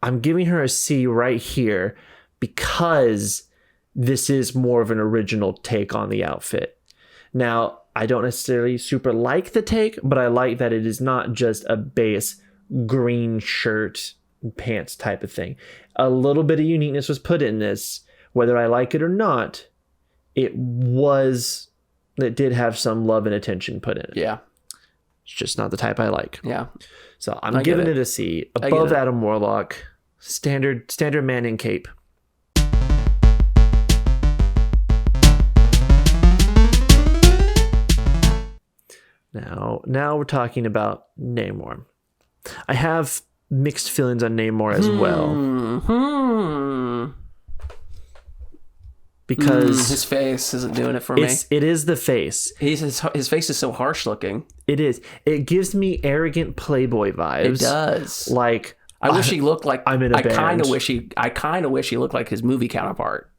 I'm giving her a C right here because this is more of an original take on the outfit. Now, I don't necessarily super like the take, but I like that it is not just a base green shirt and pants type of thing. A little bit of uniqueness was put in this. Whether I like it or not, it did have some love and attention put in it. Yeah. It's just not the type I like. Yeah. So I'm giving it a C. Above Adam Warlock, standard man in cape. Now we're talking about Namor. I have mixed feelings on Namor as well. Because his face isn't doing it for me. It is the face. His face is so harsh looking. It is. It gives me arrogant playboy vibes. It does. Like I wish he looked like I'm in a band. I kind of wish he looked like his movie counterpart.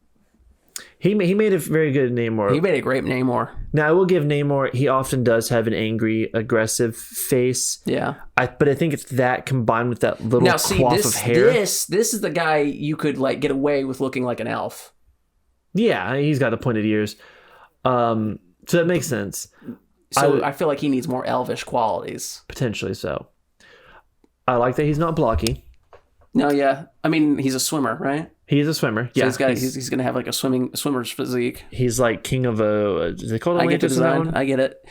He made a very good Namor. He made a great Namor. Now I will give Namor. He often does have an angry, aggressive face. Yeah. But I think it's that combined with that little coif of hair. This is the guy you could like get away with looking like an elf. Yeah, he's got the pointed ears. So that makes sense. So I feel like he needs more elvish qualities. Potentially so. I like that he's not blocky. No, yeah. I mean, he's a swimmer, right? He's a swimmer. So yeah, he's going to have like a swimmer's physique. He's like king of a. Is it called Atlantis? I get it.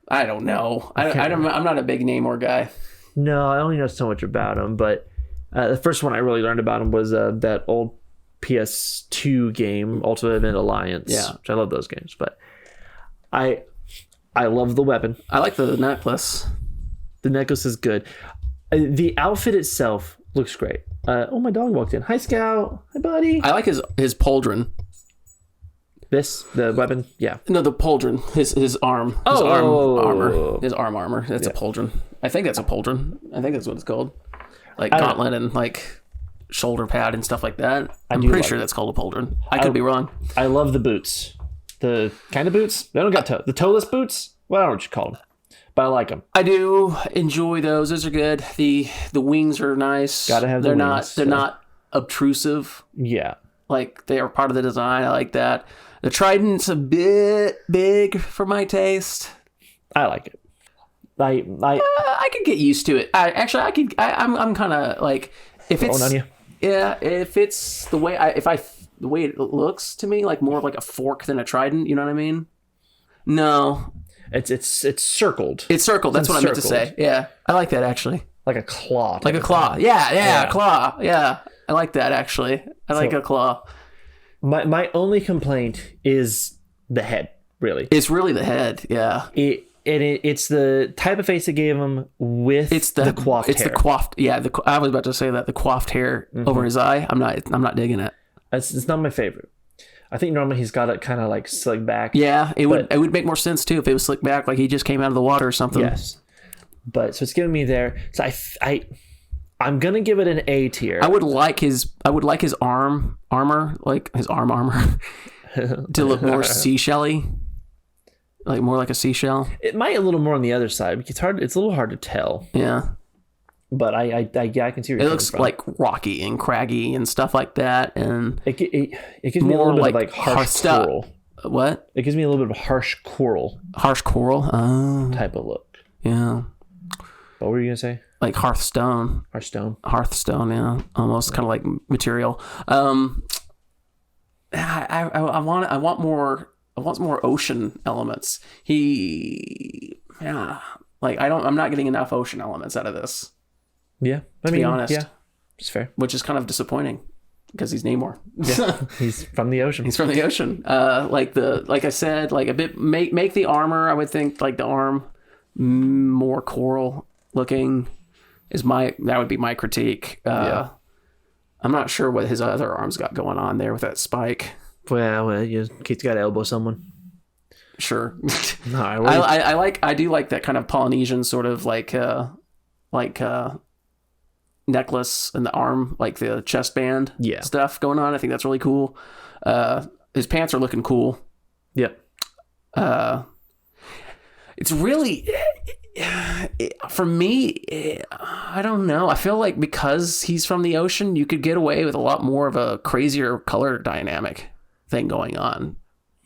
I don't know. I'm not a big Namor guy. No, I only know so much about him. But the first one I really learned about him was that old PS2 game, Ultimate Alliance. Yeah, which I love those games. But I love the weapon. I like the necklace. The necklace is good. The outfit itself looks great. Oh, my dog walked in. Hi, Scout. Hi, buddy. I like his pauldron. The weapon? Yeah. No, the pauldron. His arm. His arm armor. His arm armor. That's a pauldron. I think that's a pauldron. I think that's what it's called. Like gauntlet and like shoulder pad and stuff like that. I'm pretty sure that's called a pauldron. I could be wrong. I love the boots. The kind of boots? They don't got toe. The toeless boots? Well, I don't know what you call them. But I like them. I do enjoy those. Those are good. The wings are nice. Gotta have the wings. They're not obtrusive. Yeah. Like they are part of the design. I like that. The trident's a bit big for my taste. I like it. I could get used to it. I'm kind of like if it's on you. Yeah, if it's the way the way it looks to me, like more of like a fork than a trident. You know what I mean? No. It's circled. It's circled. That's what I meant to say. Yeah, I like that actually. Like a claw. Like a claw. Yeah, claw. Yeah, I like that actually. I like a claw. My only complaint is the head. Really, it's really the head. Yeah. It's the type of face they gave him with the coiffed hair. It's the coiffed. Yeah, I was about to say that the coiffed hair over his eye. I'm not digging it. It's not my favorite. I think normally he's got it kind of like slicked back. Yeah, it would make more sense too if it was slicked back, like he just came out of the water or something. Yes, but so it's giving me there. So I'm gonna give it an A tier. I would like his armor, like his arm armor, to look more seashell-y, like more like a seashell. It might a little more on the other side. It's hard. It's a little hard to tell. Yeah. But I can see where it looks like rocky and craggy and stuff like that, and it gives me a little bit of like harsh coral. What? It gives me a little bit of harsh coral. Harsh coral? Type of look. Yeah. What were you gonna say? Like Hearthstone. Hearthstone, yeah. Almost kind of like material. I want more ocean elements. I'm not getting enough ocean elements out of this. Yeah, to be honest, yeah, it's fair. Which is kind of disappointing because he's Namor. Yeah, he's from the ocean. He's from the ocean. Like I said, like a bit make the armor. I would think like the arm more coral looking that would be my critique. Yeah. I'm not sure what his other arms got going on there with that spike. Well, he's got to elbow someone. Sure. No, I do like that kind of Polynesian sort of like necklace and the arm, like the chest band stuff going on. I think that's really cool. His pants are looking cool. Yep. It's really for me, I don't know. I feel like because he's from the ocean, you could get away with a lot more of a crazier color dynamic thing going on.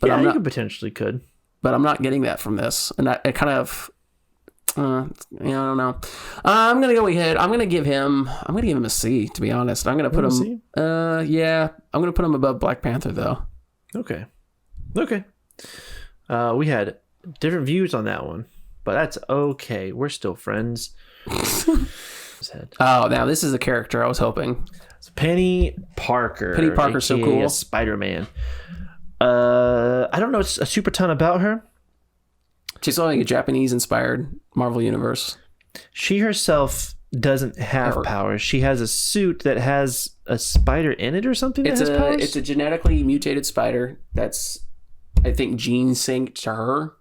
But yeah, you could potentially could. But I'm not getting that from this, and I kind of, I don't know. I'm gonna go ahead. I'm gonna give him a C. To be honest, I'm gonna put him. Yeah, I'm gonna put him above Black Panther though. Okay. We had different views on that one, but that's okay. We're still friends. Oh, now this is a character I was hoping. It's Penny Parker. Penny Parker's so cool. Spider-Man. I don't know a super ton about her. She's like a Japanese-inspired Marvel Universe. She herself doesn't have powers. She has a suit that has a spider in it or something. It's a genetically mutated spider that's, I think, gene synced to her.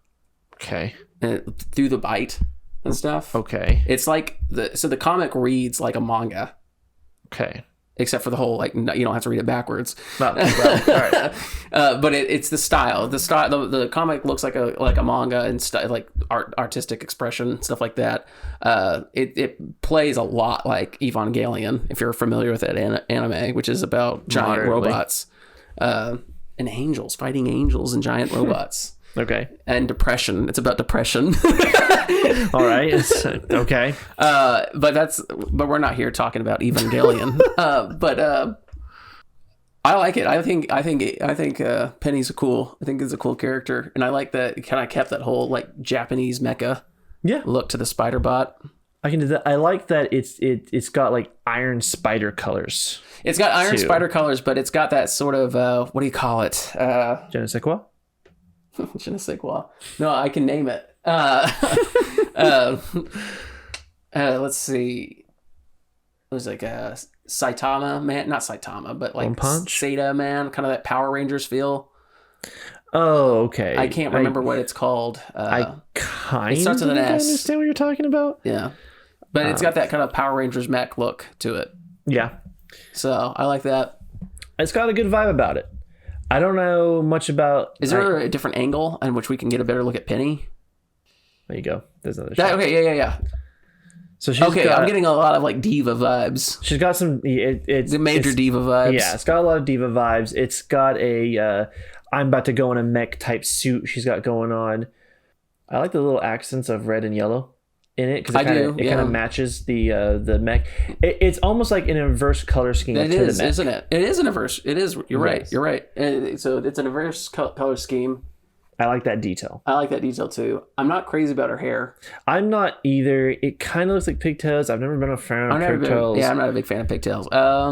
Okay. Through the bite and stuff. Okay. It's like the comic reads like a manga. Okay. Except for the whole, like, you don't have to read it backwards. Well, all right. But it's the style. The comic looks like a manga and like artistic expression, stuff like that. It plays a lot like Evangelion, if you're familiar with that anime, which is about giant robots and angels, fighting angels and giant robots. Okay. And depression. It's about depression. All right. Okay. But we're not here talking about Evangelion. But I like it. I think Penny's cool. I think it's a cool character, and I like that it kind of kept that whole like Japanese mecha look to the spider bot. I can do that. I like that it's got like iron spider colors. It's got iron spider colors, but it's got that sort of what do you call it? Je ne sais quoi? Je ne sais quoi. No, I can name it. Let's see. It was like a Saitama man, not Saitama, but like Seda man, kind of that Power Rangers feel. Oh, okay. I can't remember what it's called. I kind of starts with an S. Understand what you're talking about. Yeah, but it's got that kind of Power Rangers mech look to it. Yeah. So I like that. It's got a good vibe about it. I don't know much about. Is there a different angle in which we can get a better look at Penny? There you go. There's another shot. Okay, yeah. So she's I'm getting a lot of like diva vibes. She's got some. It's major diva vibes. Yeah, it's got a lot of diva vibes. It's got a. I'm about to go in a mech type suit. She's got going on. I like the little accents of red and yellow in it because it kind of matches the mech. It's almost like an inverse color scheme. It is, isn't it? It is an inverse. It is. You're right. You're right. So it's an inverse color scheme. I like that detail. I like that detail too. I'm not crazy about her hair. I'm not either. It kind of looks like pigtails. I've never been a fan of pigtails. I'm not a big fan of pigtails. I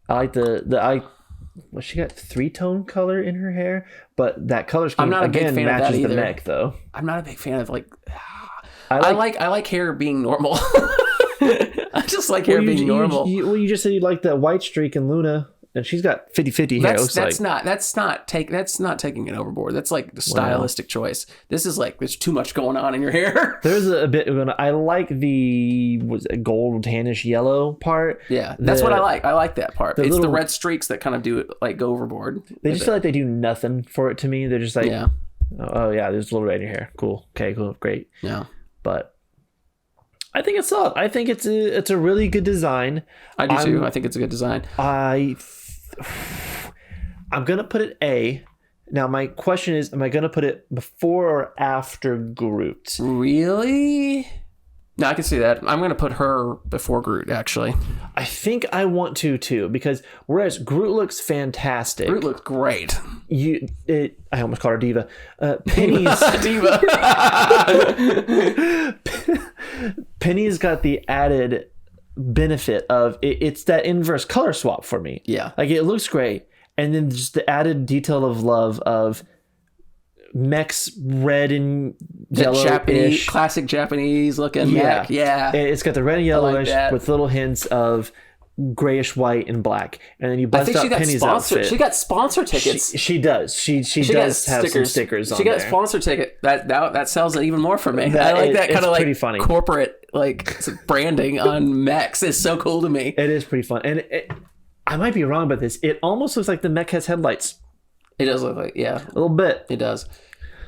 like well, she got 3-tone color in her hair, but that color scheme again matches the mech though. I'm not a big fan of like. I like hair being normal. I just like hair being normal. You just said you like the white streak in Luna, and she's got 50-50 hair. That's not taking it overboard. That's like the stylistic choice. This is like there's too much going on in your hair. There's a bit. I like the gold tannish yellow part. Yeah, that's what I like. I like that part. It's the red streaks that kind of do it like go overboard. They just feel like they do nothing for it to me. They're just like, oh yeah, there's a little red in your hair. Cool. Okay, cool, great. Yeah. But I think it's solid. I think it's a really good design. I do too. I think it's a good design. I'm gonna put it A. Now my question is, am I gonna put it before or after Groot? Really? No, I can see that. I'm gonna put her before Groot. Actually, I think I want to too, because whereas Groot looks fantastic, Groot looks great. I almost called her diva. Penny's diva. Penny's got the added benefit of it's that inverse color swap for me. Yeah, like it looks great, and then just the added detail of love of mech's red and yellow, classic Japanese looking mech. Yeah, it's got the red and yellowish with little hints of grayish white and black, and then you bust out Penny's outfit. She got sponsor tickets. She does. She does have some stickers on there. She got sponsor ticket. That sells it even more for me. I like that kind of like pretty funny corporate like branding on mechs. It's so cool to me. It is pretty fun, and I might be wrong about this. It almost looks like the mech has headlights. It does look like, a little bit. It does.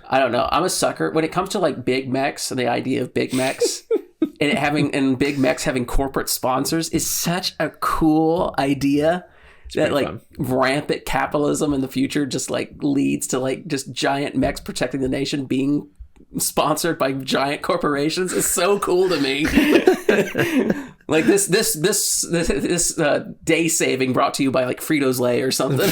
I don't know. I'm a sucker when it comes to like big mechs and the idea of big mechs. And big mechs having corporate sponsors is such a cool idea. That like fun. Rampant capitalism in the future just like leads to like just giant mechs protecting the nation being sponsored by giant corporations is so cool to me. Like this day saving brought to you by like Fritos Lay or something.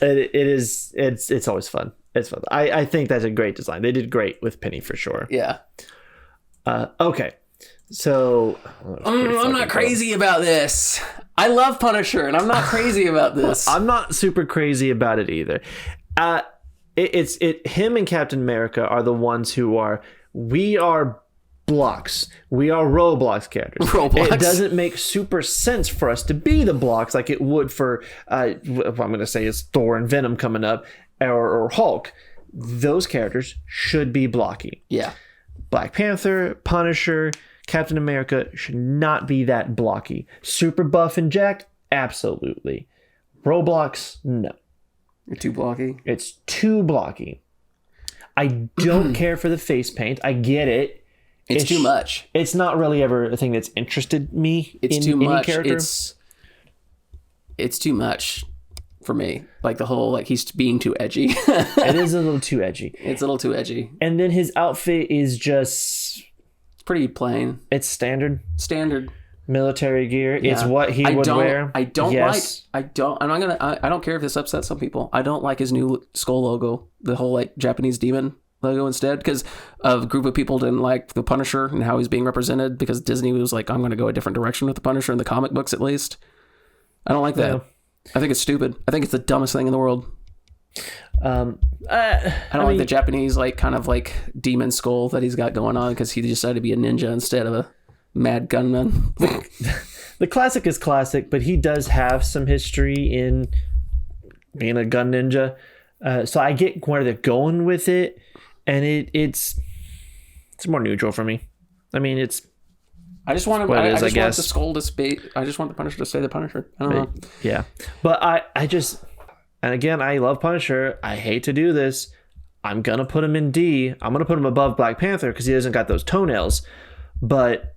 It's always fun. It's fun. I think that's a great design. They did great with Penny for sure. Yeah. Okay. So I'm not crazy about this. I love Punisher, and I'm not crazy about this. I'm not super crazy about it either. Him and Captain America are the ones who we are blocks. We are Roblox characters. Roblox. It doesn't make super sense for us to be the blocks like it would for what I'm going to say is Thor and Venom coming up, or Hulk. Those characters should be blocky. Yeah. Black Panther, Punisher, Captain America should not be that blocky. Super buff and jacked? Absolutely. Roblox? No. You're too blocky? It's too blocky. I don't care for the face paint. I get it. It's too much. It's not really ever a thing that's interested me. It's too much. It's too much for me. Like the whole, like he's being too edgy. It is a little too edgy. It's a little too edgy. And then his outfit is just... pretty plain. It's standard military gear. Yeah. It's what he would wear. I don't care if this upsets some people. I don't like his new skull logo, the whole like Japanese demon logo instead, because a group of people didn't like the Punisher and how he's being represented, because Disney was like, I'm going to go a different direction with the Punisher in the comic books at least. I don't like that. Yeah. I think it's stupid. I think it's the dumbest thing in the world. I don't like the Japanese like kind of like demon skull that he's got going on, because he decided to be a ninja instead of a mad gunman. The classic is classic, but he does have some history in being a gun ninja, so I get where they're going with it, and it's more neutral for me. I mean, I just want him. I just want the skull to stay. I just want the Punisher to stay the Punisher. I don't know. Yeah, but I just. And again, I love Punisher. I hate to do this. I'm going to put him in D. I'm going to put him above Black Panther because he hasn't got those toenails. But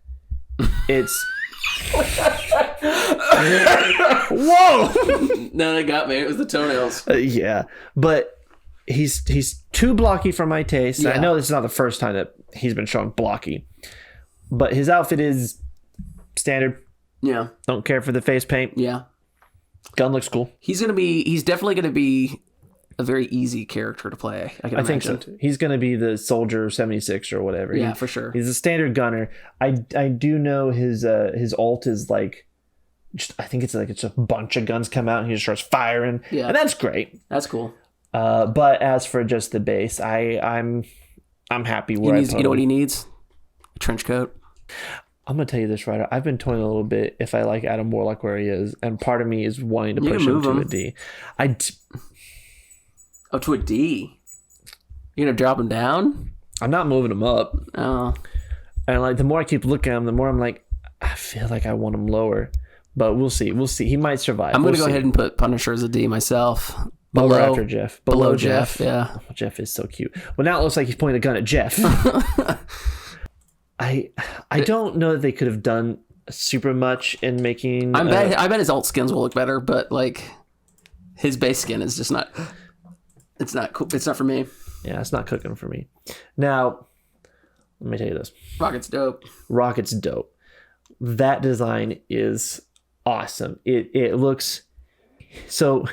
it's... Whoa! No, that got me. It was the toenails. Yeah. But he's too blocky for my taste. Yeah. I know this is not the first time that he's been shown blocky. But his outfit is standard. Yeah. Don't care for the face paint. Yeah. Gun looks cool. He's definitely going to be a very easy character to play. I think so too. He's going to be the Soldier 76 or whatever. Yeah, for sure. He's a standard gunner. I do know his ult is like, I think it's a bunch of guns come out and he just starts firing. Yeah, and that's great. That's cool. But as for just the base, I'm happy where I put him. You know what he needs? A trench coat. I'm going to tell you this, Ryder. I've been toying a little bit if I like Adam Warlock where he is, and part of me is wanting to push him to a D. To a D? You're going to drop him down? I'm not moving him up. Oh. And like the more I keep looking at him, the more I'm like, I feel like I want him lower. But we'll see. He might survive. I'm going to go ahead and put Punisher as a D myself. Below after Jeff. Below Jeff, yeah. Oh, Jeff is so cute. Well, now it looks like he's pointing a gun at Jeff. I don't know that they could have done super much in making... I bet his alt skins will look better, but like his base skin is just not... It's not cool. It's not for me. Yeah, it's not cooking for me. Now, let me tell you this. Rocket's dope. That design is awesome. It looks... So,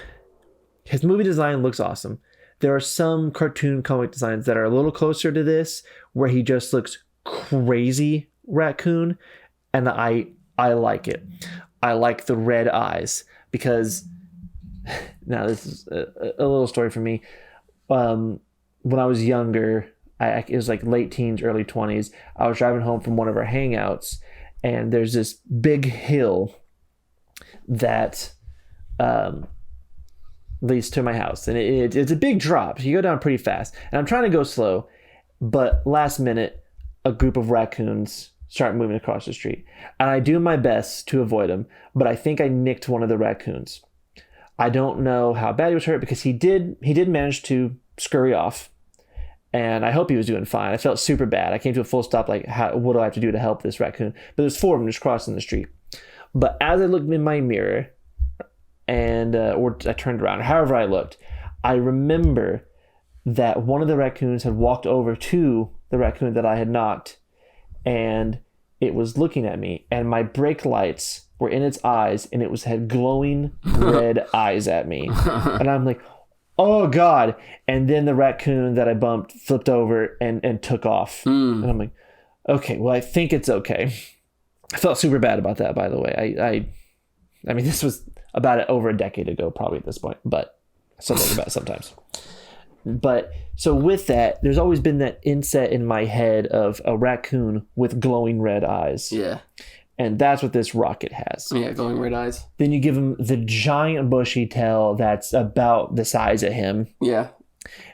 his movie design looks awesome. There are some cartoon comic designs that are a little closer to this, where he just looks crazy raccoon, and I like it. I like the red eyes, because now this is a little story for me. When I was younger, it was like late teens, early 20s, I was driving home from one of our hangouts, and there's this big hill that leads to my house, and it's a big drop, so you go down pretty fast, and I'm trying to go slow, but last minute a group of raccoons start moving across the street, and I do my best to avoid them, but I think I nicked one of the raccoons. I don't know how bad he was hurt, because he did manage to scurry off. And I hope he was doing fine. I felt super bad. I came to a full stop, like, what do I have to do to help this raccoon? But there's 4 of them just crossing the street. But as I looked in my mirror, or I turned around, however I looked, I remember that one of the raccoons had walked over to the raccoon that I had knocked, and it was looking at me, and my brake lights were in its eyes, and it had glowing red eyes at me. And I'm like, oh God. And then the raccoon that I bumped flipped over and took off. And I'm like, okay, well, I think it's okay. I felt super bad about that, by the way. I mean, this was about over a decade ago, probably at this point, but I still think about it sometimes. But so with that, there's always been that inset in my head of a raccoon with glowing red eyes. Yeah. And that's what this rocket has. Yeah, glowing red eyes. Then you give him the giant bushy tail that's about the size of him. Yeah.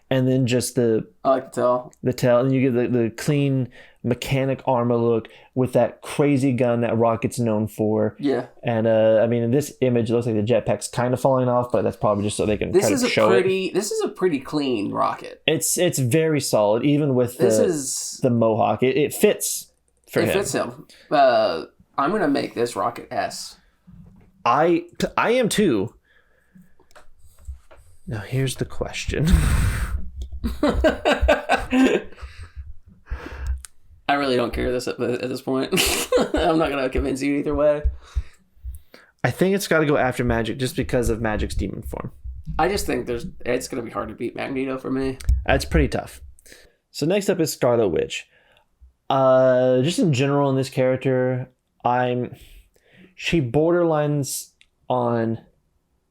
And then just I like the tail. The tail. And you get the clean mechanic armor look with that crazy gun that Rocket's known for. Yeah. And I mean, in this image, it looks like the jetpack's kind of falling off, but that's probably just so they can try to show it. This is a pretty clean rocket. It's very solid, even with the Mohawk. It fits for him. It fits him. I'm going to make this rocket S. I am too. Now, here's the question. I really don't care at this point. I'm not going to convince you either way. I think it's got to go after Magic just because of Magic's demon form. I just think it's going to be hard to beat Magneto for me. That's pretty tough. So next up is Scarlet Witch. Just in general in this character, she borderlines on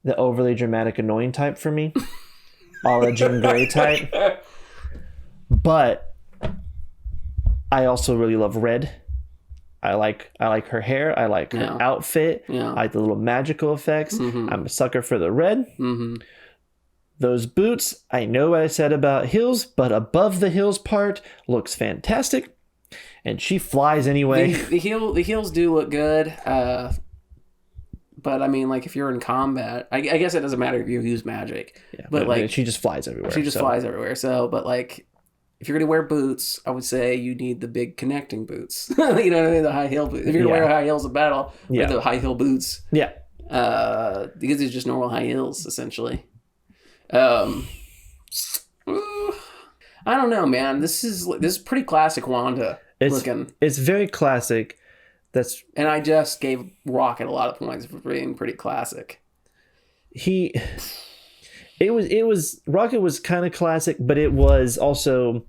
the overly dramatic annoying type for me. A la Jean Grey type. But I also really love red. I like her hair. I like her outfit. Yeah. I like the little magical effects. Mm-hmm. I'm a sucker for the red. Mm-hmm. Those boots, I know what I said about heels, but above the heels part looks fantastic. And she flies anyway. The heels do look good. But I mean, like, if you're in combat, I guess it doesn't matter if you use magic. Yeah, but like, she just flies everywhere. Flies everywhere. So, but like, if you're gonna wear boots, I would say you need the big connecting boots. You know what I mean? The high heel boots. If you're gonna wear high heels in battle, wear the high heel boots. Yeah. Because it's just normal high heels essentially. I don't know, man. This is pretty classic Wanda looking. It's very classic. And I just gave Rocket a lot of points for being pretty classic. Rocket was kind of classic, but it was also,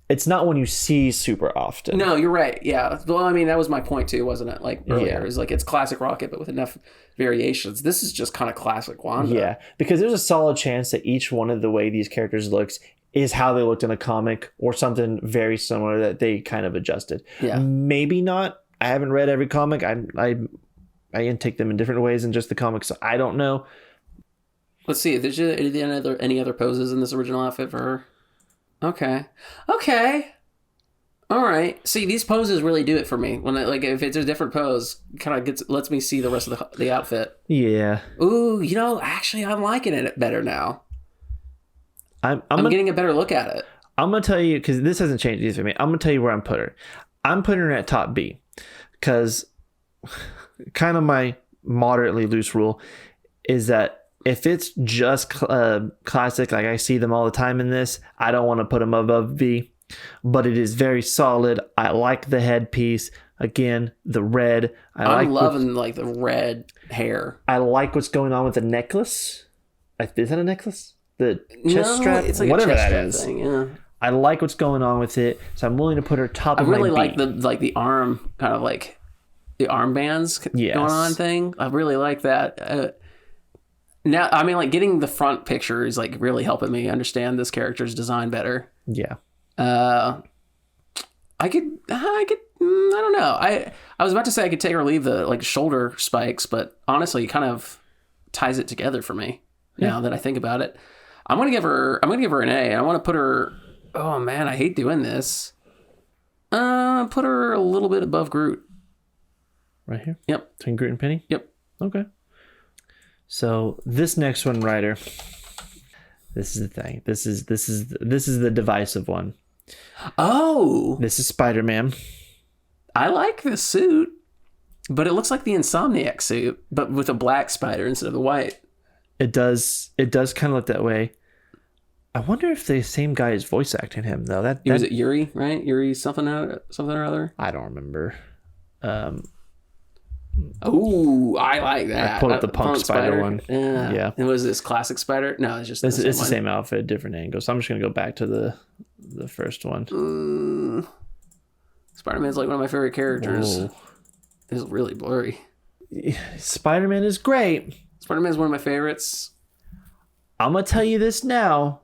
it's not one you see super often. No, you're right. Yeah. Well, I mean, that was my point too, wasn't it? Like earlier, it was like, it's classic Rocket, but with enough variations. This is just kind of classic Wanda. Yeah, because there's a solid chance that each one of the way these characters looks is how they looked in a comic or something very similar that they kind of adjusted. Yeah. Maybe not. I haven't read every comic. I intake them in different ways than just the comics, so I don't know. Let's see. There's any other poses in this original outfit for her? Okay. All right. See, these poses really do it for me. When if it's a different pose, kind of lets me see the rest of the outfit. Yeah. Ooh, actually, I'm liking it better now. I'm getting a better look at it. I'm going to tell you, because this hasn't changed either for me. I'm going to tell you where I'm putting her. I'm putting her at top B, because kind of my moderately loose rule is that if it's just classic, like I see them all the time in this, I don't want to put them above B. But it is very solid. I like the headpiece. Again, the red. I'm loving the red hair. I like what's going on with the necklace. Is that a necklace? The chest strap? It's like whatever a chest that strap thing, yeah. I like what's going on with it, so I'm willing to put her top of my B. I really like the arm, kind of like the armbands going on thing. I really like that. Now, I mean, like, getting the front picture is like really helping me understand this character's design better. Yeah. I don't know. I was about to say I could take or leave the shoulder spikes, but honestly, it kind of ties it together for me now that I think about it. I'm gonna give her an A. I want to put her. Oh man, I hate doing this. Put her a little bit above Groot. Right here? Yep. Between Groot and Penny? Yep. Okay. So this next one, Ryder. This is the thing. This is the divisive one. Oh, this is Spider-Man. I like this suit, but it looks like the Insomniac suit, but with a black spider instead of the white. It does kind of look that way. I wonder if the same guy is voice acting him though. Was it Yuri, right? Yuri something or other. I don't remember. Oh, I like that. I pulled up the Punk Spider one. Yeah. And was this classic Spider? No, it's just it's the same outfit, different angle. So I'm just gonna go back to the first one. Spider-Man's like one of my favorite characters. Whoa. It's really blurry. Spider-Man is great. Spider-Man's one of my favorites. I'm gonna tell you this now.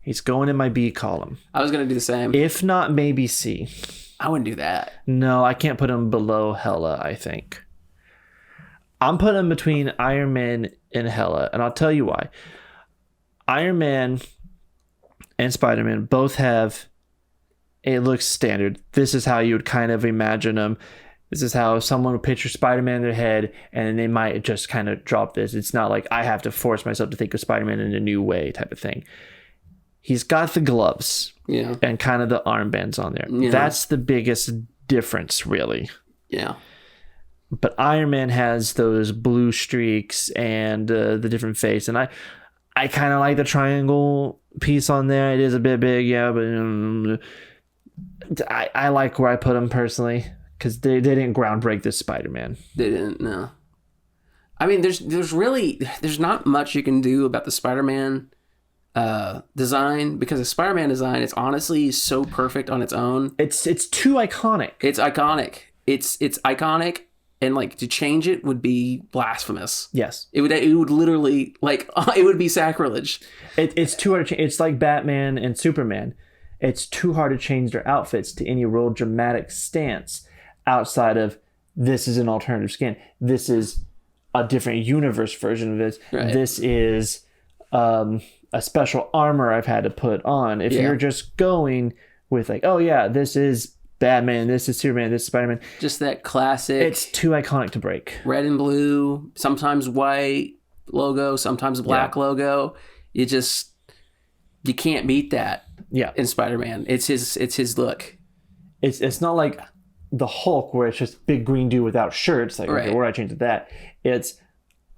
He's going in my B column. I was gonna do the same. If not, maybe C. I wouldn't do that. No, I can't put him below Hela, I think. I'm putting him between Iron Man and Hela, and I'll tell you why. Iron Man and Spider-Man both have, it looks standard. This is how you would kind of imagine them. This is how someone would picture Spider-Man in their head, and they might just kind of drop this. It's not like I have to force myself to think of Spider-Man in a new way type of thing. He's got the gloves and kind of the armbands on there. Yeah. That's the biggest difference, really. Yeah. But Iron Man has those blue streaks and the different face. And I kind of like the triangle piece on there. It is a bit big, yeah, but I like where I put him personally because they didn't groundbreak this Spider-Man. They didn't, no. I mean, there's not much you can do about the Spider-Man design, because the Spider-Man design is honestly so perfect on its own. It's too iconic. It's iconic. It's iconic. And like to change it would be blasphemous. Yes, it would literally it would be sacrilege. It's too hard to change. It's like Batman and Superman. It's too hard to change their outfits to any real dramatic stance outside of this is an alternative skin. This is a different universe version of this. Right. This is a special armor I've had to put on. If you're just going with like, oh yeah, this is Batman, this is Superman, this is Spider-Man. Just that classic. It's too iconic to break. Red and blue, sometimes white logo, sometimes black logo. You can't beat that. Yeah. In Spider-Man, it's his look. It's not like the Hulk where it's just big green dude without shirts. Like, okay, where I change to that? It's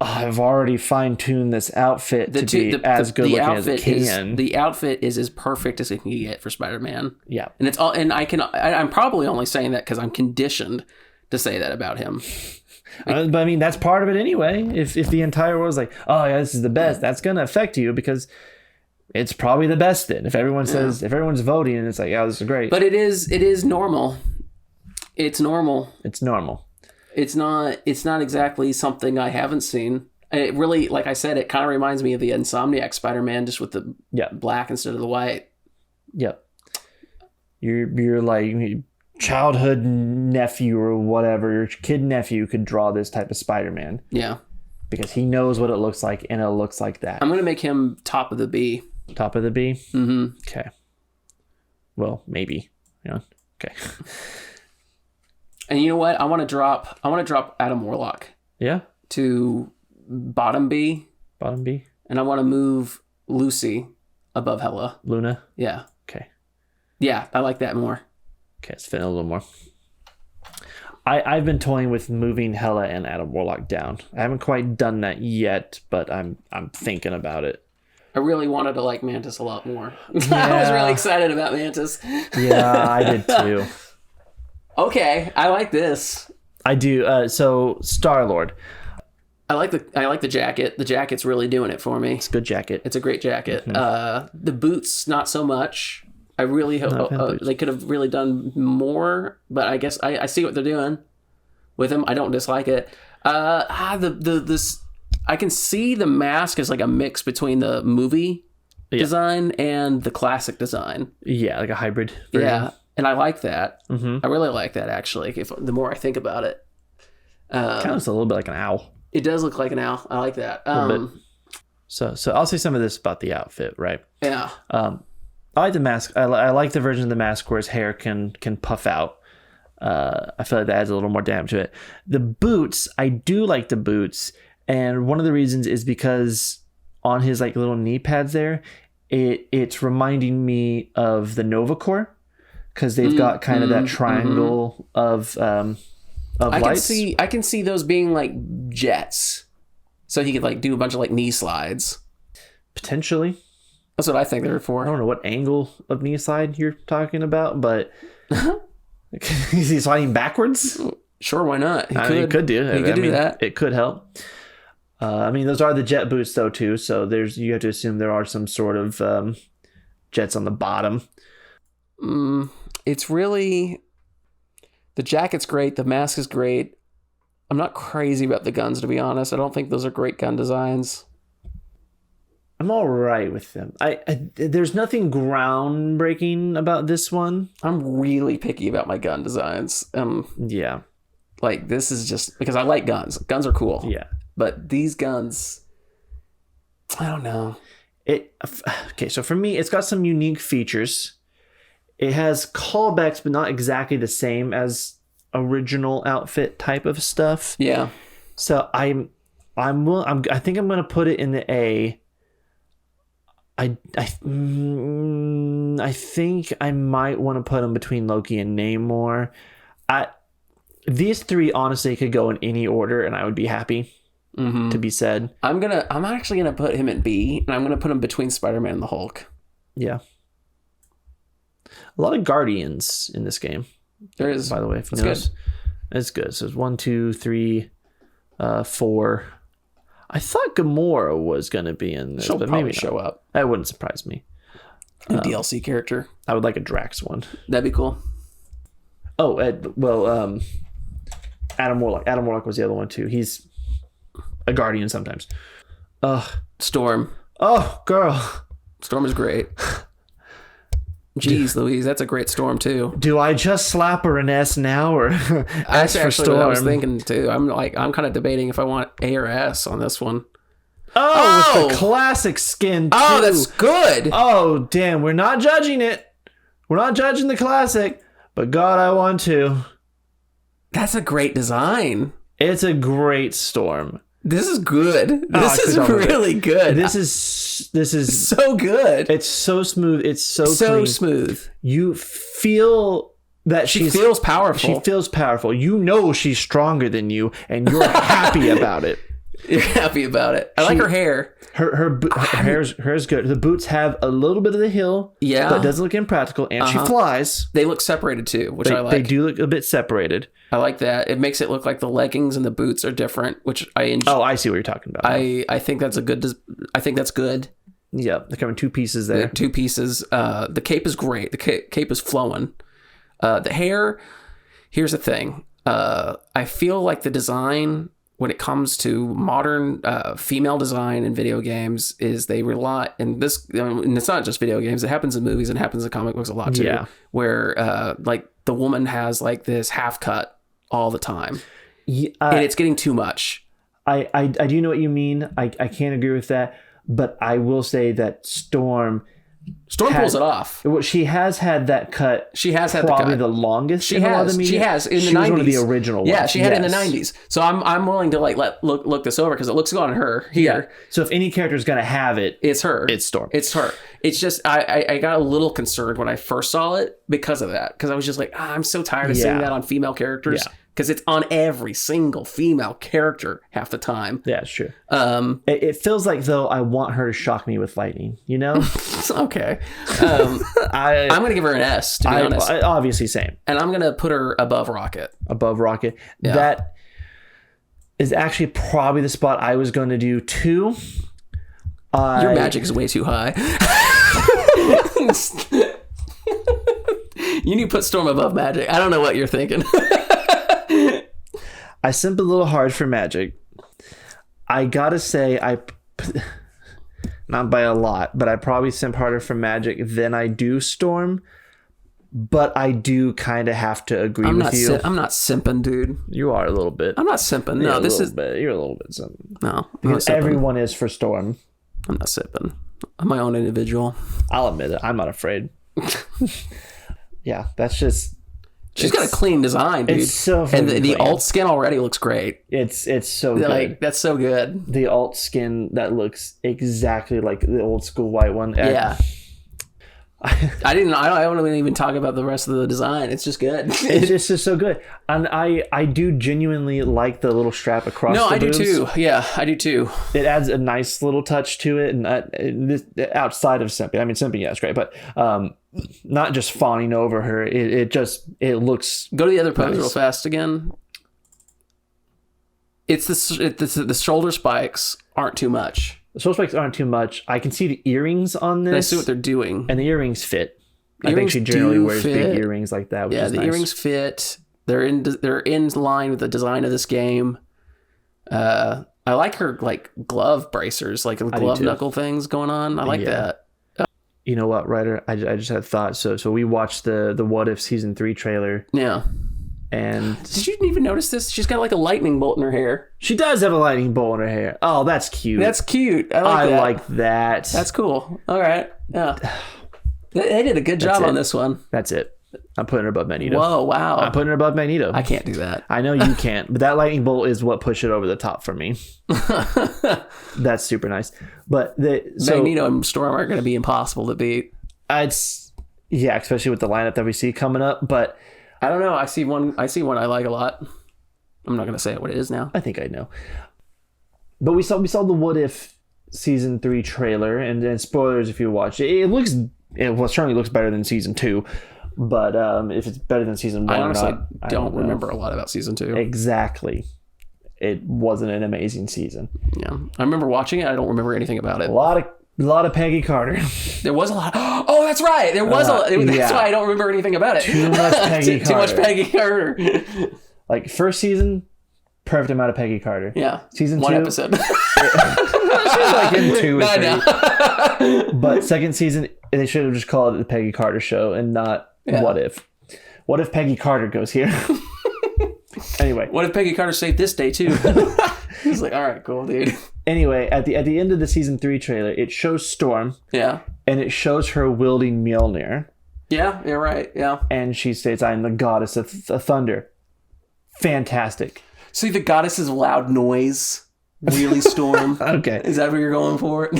I've already fine-tuned this outfit to be as good looking as it can. The outfit is as perfect as it can get for Spider-Man. Yeah. And it's all, and I'm probably only saying that because I'm conditioned to say that about him. But I mean, that's part of it anyway. If the entire world's like, oh yeah, this is the best, that's going to affect you because it's probably the best then. If everyone says, if everyone's voting and it's like, oh, this is great. But it is normal. It's normal. It's normal. It's not exactly something I haven't seen. It really, like I said, it kind of reminds me of the Insomniac Spider-Man, just with the black instead of the white. Yep. Your like childhood nephew or whatever, your kid nephew could draw this type of Spider-Man. Yeah. Because he knows what it looks like, and it looks like that. I'm gonna make him top of the B. Top of the B? Mm-hmm. Okay. Well, maybe. Yeah. Okay. And you know what? I want to drop Adam Warlock. Yeah. To bottom B. Bottom B. And I want to move Lucy above Hela. Luna. Yeah. Okay. Yeah, I like that more. Okay, it's fitting a little more. I've been toying with moving Hela and Adam Warlock down. I haven't quite done that yet, but I'm thinking about it. I really wanted to like Mantis a lot more. Yeah. I was really excited about Mantis. Yeah, I did too. Okay, I like this. I do. So Star-Lord. I like the jacket. The jacket's really doing it for me. It's a good jacket. It's a great jacket. Mm-hmm. The boots, not so much. I really hope they could have really done more, but I guess I see what they're doing with them. I don't dislike it. This I can see the mask as like a mix between the movie design and the classic design. Yeah, like a hybrid version. Yeah, and I like that. Mm-hmm. I really like that actually. The more I think about it, kind of looks a little bit like an owl. It does look like an owl. I like that. So I'll say some of this about the outfit, right? Yeah. I like the mask. I like the version of the mask where his hair can puff out. I feel like that adds a little more damage to it. The boots, I do like the boots. And one of the reasons is because on his like little knee pads there, it's reminding me of the Nova Corps, because they've got kind of that triangle of lights. I can see those being like jets, so he could like do a bunch of like knee slides. Potentially. That's what I think they're for. I don't know what angle of knee slide you're talking about, but is he sliding backwards? Sure, why not? He could do that. It could help. I mean, those are the jet boots though too, so you have to assume there are some sort of jets on the bottom. It's really, the jacket's great, the mask is great. I'm not crazy about the guns, to be honest. I don't think those are great gun designs. I'm all right with them. There's nothing groundbreaking about this one. I'm really picky about my gun designs. Yeah. Like, this is just because I like guns. Guns are cool. Yeah. But these guns, I don't know. Okay, so for me, it's got some unique features. It has callbacks, but not exactly the same as original outfit type of stuff. Yeah. So I think I'm gonna put it in the A. I think I might want to put them between Loki and Namor. These three honestly could go in any order, and I would be happy. To be said. I'm actually gonna put him at B, and I'm gonna put him between Spider-Man and the Hulk. Yeah. A lot of Guardians in this game. There is, by the way. If you notice. Good. It's good. So it's 1, 2, 3, 4. I thought Gamora was gonna be in this, She'll but probably maybe show up. That wouldn't surprise me. A DLC character. I would like a Drax one. That'd be cool. Oh, Adam Warlock. Adam Warlock was the other one too. He's a Guardian sometimes. Storm. Oh, girl. Storm is great. Jeez, Louise, that's a great Storm too. Do I just slap her an S now, or S for Storm? What I was thinking too. I'm kind of debating if I want A or S on this one. Oh, with the classic skin too. Oh, that's good. Oh, damn. We're not judging it. We're not judging the classic, but God, I want to. That's a great design. It's a great Storm. This is good. This is really good. This is so good. It's so smooth. It's so clean. Smooth. You feel that she feels powerful. She feels powerful. You know she's stronger than you, and you're happy about it. You're happy about it. I like her hair. Her hair's good. The boots have a little bit of the heel, yeah, but it doesn't look impractical, and she flies. They look separated too, which I like. They do look a bit separated. I like that. It makes it look like the leggings and the boots are different, which I enjoy. Oh, I see what you're talking about. I think that's I think that's good. Yeah, they're coming two pieces there. Two pieces. The cape is great. The cape is flowing. The hair. Here's the thing. I feel like the design, when it comes to modern female design in video games, is they rely, and this, and it's not just video games, it happens in movies and happens in comic books a lot too, where like the woman has like this half cut all the time, and it's getting too much. I do know what you mean. I can't agree with that, but I will say that Storm pulls it off. She has had that cut. She has had probably the longest. She has. She has in the 90s. She was one of the original ones. Yeah, she had it in the 90s. So I'm willing to like look this over because it looks good on her here. Yeah. So if any character is gonna have it, it's her. It's Storm. It's her. It's just I got a little concerned when I first saw it because of that. Because I was just like, I'm so tired of seeing that on female characters. Yeah. Because it's on every single female character half the time. Yeah, it's true. It feels like, though, I want her to shock me with lightning, you know? Okay. I'm going to give her an S, to be honest. Obviously, same. And I'm going to put her above Rocket. Above Rocket. Yeah. That is actually probably the spot I was going to do, too. Your magic is way too high. You need to put Storm above magic. I don't know what you're thinking. I simp a little hard for magic. I gotta say, not by a lot, but I probably simp harder for magic than I do Storm. But I do kind of have to agree with you. I'm not simping, dude. You are a little bit. I'm not simping. No, You're a little bit simping. No, because everyone is for Storm. I'm not simping. I'm my own individual. I'll admit it. I'm not afraid. Yeah, that's just. She's got a clean design, dude. It's so and the clean. alt skin already looks great. It's so good. Like, that's so good. The alt skin that looks exactly like the old school white one. Yeah. I don't even talk about the rest of the design. It's just good. It's just so good. And I do genuinely like the little strap across the boobs. do too. Yeah, I do too. It adds a nice little touch to it. And this, outside of simping, I mean, simping, yeah, it's great. But not just fawning over her. It looks... Go to the other pose real fast again. It's the shoulder spikes aren't too much. The shoulder spikes aren't too much. I can see the earrings on this. And I see what they're doing. And the earrings fit. I think she generally wears big earrings like that, which is nice. Earrings fit. They're in line with the design of this game. I like her like glove bracers, like glove knuckle things going on. I like that. You know what, Ryder? I just had a thought. So we watched the What If Season 3 trailer. Yeah. And did you even notice this? She's got like a lightning bolt in her hair. She does have a lightning bolt in her hair. Oh, that's cute. That's cute. I like that. That's cool. All right. Yeah. They did a good job on this one. That's it. I'm putting her above Magneto. Whoa, wow. I'm putting her above Magneto. I can't do that. I know you can't, but that lightning bolt is what pushed it over the top for me. That's super nice. But Magneto and Storm are going to be impossible to beat. Yeah, especially with the lineup that we see coming up. But I don't know. I see one I like a lot. I'm not going to say what it is now. I think I know. But we saw the What If Season 3 trailer, and spoilers if you watch it. It certainly looks better than Season 2. But if it's better than Season 1 I honestly or not, I don't remember a lot about Season 2. Exactly. It wasn't an amazing season. Yeah. I remember watching it. I don't remember anything about it. A lot of Peggy Carter. There was a lot. Oh, that's right. There was that's why I don't remember anything about it. Too much Peggy Carter. Too much Peggy Carter. Like, first season, perfect amount of Peggy Carter. Yeah. Season 2. One episode. She's like in 2 or 3. But second season, they should have just called it the Peggy Carter Show and not What If. What if Peggy Carter goes here? Anyway. What if Peggy Carter saved this day too? He's like, all right, cool, dude. Anyway, at the end of the Season 3 trailer, it shows Storm. Yeah. And it shows her wielding Mjolnir. Yeah, you're right. Yeah. And she states, I am the goddess of thunder. Fantastic. See, the goddess is loud noise. Really, Storm. Okay. Is that what you're going for?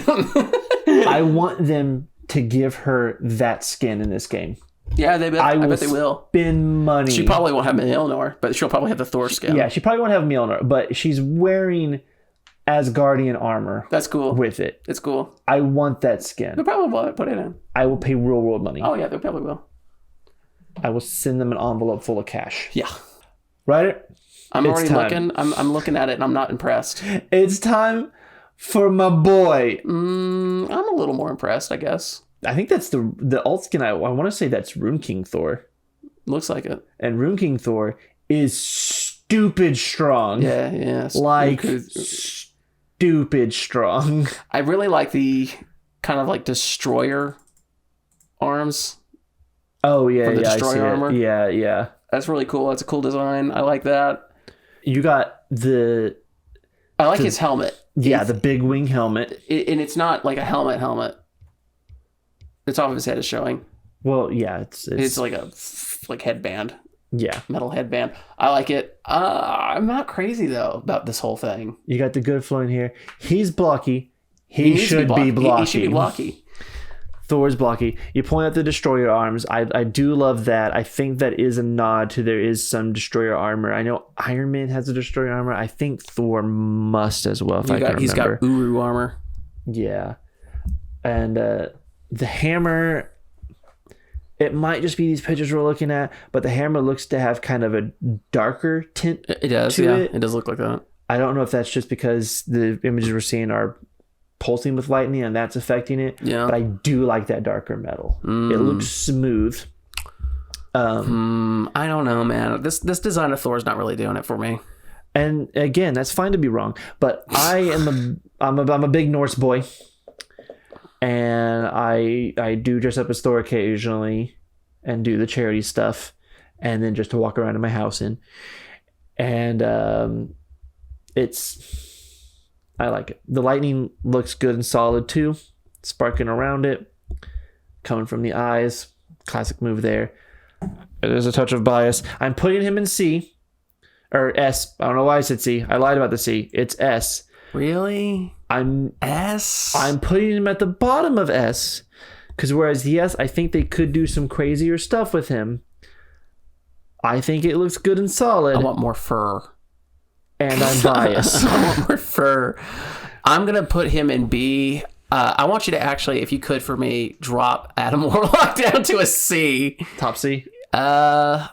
I want them to give her that skin in this game. Yeah, I bet they will. Spend money. She probably won't have Mjolnir, but she'll probably have the Thor skin. Yeah, she probably won't have Mjolnir, but she's wearing Asgardian armor. That's cool. With it. It's cool. I want that skin. They'll probably put it in. I will pay real world money. Oh, yeah, they probably will. I will send them an envelope full of cash. Yeah. Right? I'm already looking. I'm looking at it, and I'm not impressed. It's time for my boy. I'm a little more impressed, I guess. I think that's the alt skin. I want to say that's Rune King Thor. Looks like it. And Rune King Thor is stupid strong. Yeah. Like stupid strong. I really like the kind of like destroyer arms. Oh yeah, from the destroyer armor. Yeah. That's really cool. That's a cool design. I like that. You got I like his helmet. Yeah, the big wing helmet. And it's not like a helmet. The top of his head is showing. Well, yeah, it's like a headband. Yeah, metal headband. I like it. I'm not crazy though about this whole thing. You got the good flow in here. He's blocky. He should be blocky. He should be blocky. Thor's blocky. You point out the destroyer arms. I do love that. I think that is a nod to there is some destroyer armor. I know Iron Man has a destroyer armor. I think Thor must as well. He's got Uru armor. Yeah, and the hammer. It might just be these pictures we're looking at, but the hammer looks to have kind of a darker tint. It does. Yeah, it does look like that. I don't know if that's just because the images we're seeing are pulsing with lightning and that's affecting it. Yeah. But I do like that darker metal. It looks smooth. I don't know, man. This design of Thor is not really doing it for me. And again, that's fine to be wrong, but I'm a big Norse boy, and I do dress up as Thor occasionally, and do the charity stuff, and then just to walk around in my house in, and I like it. The lightning looks good and solid too, sparking around it, coming from the eyes. Classic move there. There's a touch of bias. I'm putting him in C or S. I don't know why I said C. I lied about the C. It's S. Really? S? I'm putting him at the bottom of S because whereas the S, I think they could do some crazier stuff with him. I think it looks good and solid. I want more fur. And I'm biased. I want more fur. I'm going to put him in B. I want you to actually, if you could for me, drop Adam Warlock down to a C. Top C? Yeah,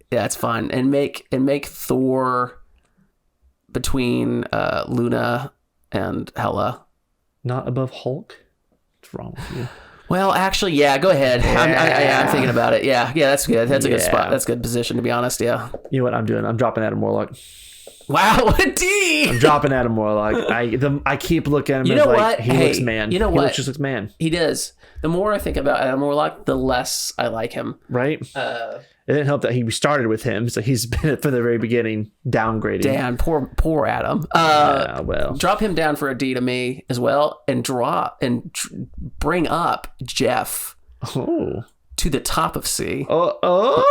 that's fine. And make Thor between Luna and Hela. Not above Hulk? What's wrong with you? Well, actually, yeah, go ahead. I'm thinking about it. Yeah, that's good. That's a good spot. That's a good position, to be honest, yeah. You know what I'm doing? I'm dropping Adam Warlock. Wow, a D! I'm dropping Adam Warlock. I keep looking at him as like, he looks man. You know what? He just looks man. He does. The more I think about Adam Warlock, the less I like him. Right? It didn't help that he started with him, so he's been from the very beginning downgrading. Damn, poor Adam. Well, drop him down for a D to me as well, and bring up Jeff to the top of C.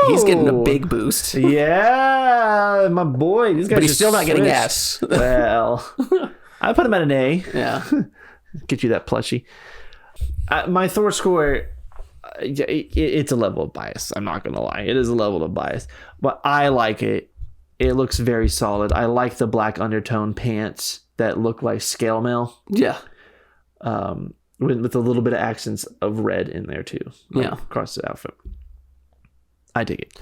He's getting a big boost. Yeah, my boy. These guys, but he's still not getting S. Well, I put him at an A. Yeah, get you that plushie. My Thor score. It's a level of bias. I'm not gonna lie, it is a level of bias, but I like it. It looks very solid. I like the black undertone pants that look like scale mail. Yeah, with a little bit of accents of red in there too. Across the outfit. I dig it.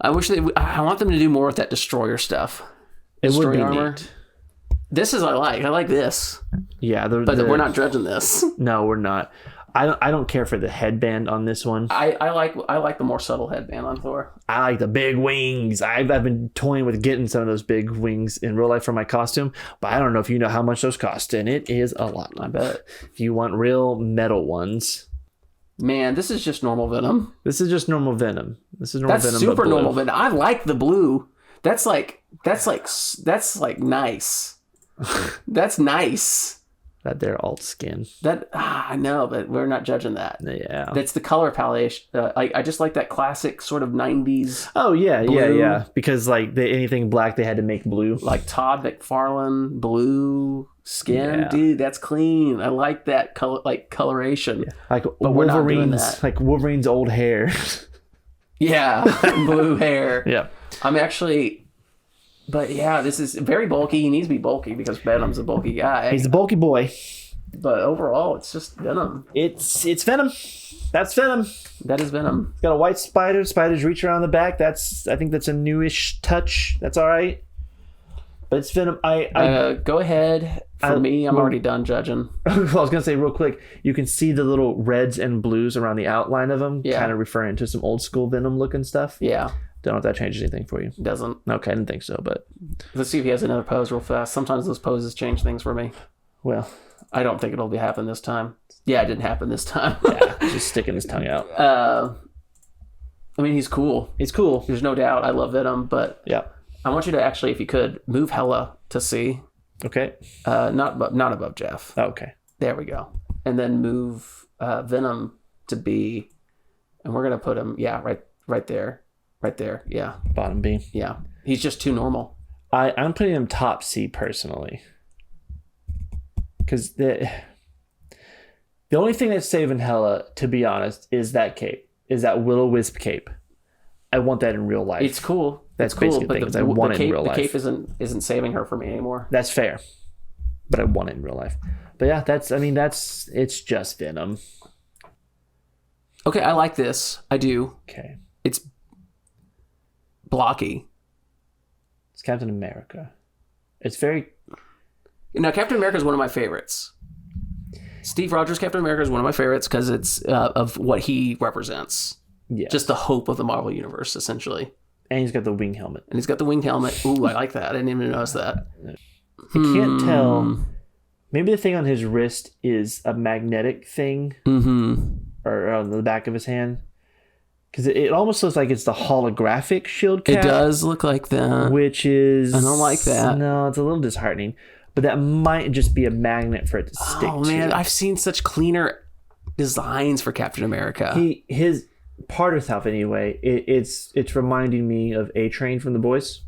I want them to do more with that destroyer stuff. It would be armor. neat. This is I like this. Yeah, but we're not judging this. No, we're not. I don't care for the headband on this one. I like the more subtle headband on Thor. I like the big wings. I've been toying with getting some of those big wings in real life for my costume, but I don't know if you know how much those cost, and it is a lot. I bet. If you want real metal ones. Man, this is just normal Venom. This is just normal Venom. This is normal That's Venom. Super normal Venom. I like the blue. That's like nice. That's nice. That they're alt skin. I know, but we're not judging that. Yeah. That's the color palette. I just like that classic sort of 90s. Oh, yeah, blue. yeah. Because, like, anything black, they had to make blue. Like Todd McFarlane, blue skin. Yeah. Dude, that's clean. I like that coloration. Yeah. Like Wolverine's old hair. Yeah, blue hair. Yeah. I'm actually... But yeah, this is very bulky. He needs to be bulky because Venom's a bulky guy. He's a bulky boy. But overall, it's just Venom. It's Venom. That's Venom. That is Venom. It's got a white spider. Spiders reach around the back. I think that's a newish touch. That's all right. But it's Venom. Go ahead. For me, I'm already done judging. I was gonna say real quick. You can see the little reds and blues around the outline of them, kind of referring to some old school Venom looking stuff. Yeah. Don't know if that changes anything for you. Doesn't. Okay, I didn't think so, but... Let's see if he has another pose real fast. Sometimes those poses change things for me. Well... I don't think it'll happen this time. Yeah, it didn't happen this time. Yeah, just sticking his tongue out. I mean, he's cool. He's cool. There's no doubt. I love Venom, but... Yeah. I want you to actually, if you could, move Hela to C. Okay. Not above Jeff. Oh, okay. There we go. And then move Venom to B. And we're going to put him, right there. Right there, yeah. Bottom B. Yeah. He's just too normal. I'm putting him top C personally. Because the only thing that's saving Hela, to be honest, is that cape. Is that Will-O-Wisp cape. I want that in real life. It's cool. That's basically the thing. I want it in real life. The cape isn't saving her for me anymore. That's fair. But I want it in real life. But yeah, it's just Venom. Okay, I like this. I do. Okay. It's blocky. It's Captain America. It's very... Now, Captain America is one of my favorites. Steve Rogers' Captain America is one of my favorites because it's of what he represents. Yeah. Just the hope of the Marvel Universe, essentially. And he's got the wing helmet. Ooh, I like that. I didn't even notice that. I can't tell. Maybe the thing on his wrist is a magnetic thing. Mm-hmm. Or on the back of his hand. Because it almost looks like it's the holographic shield cap. It does look like that. Which is... I don't like that. No, it's a little disheartening. But that might just be a magnet for it to stick to. Oh, man. I've seen such cleaner designs for Captain America. part of South anyway, it's reminding me of A-Train from The Boys.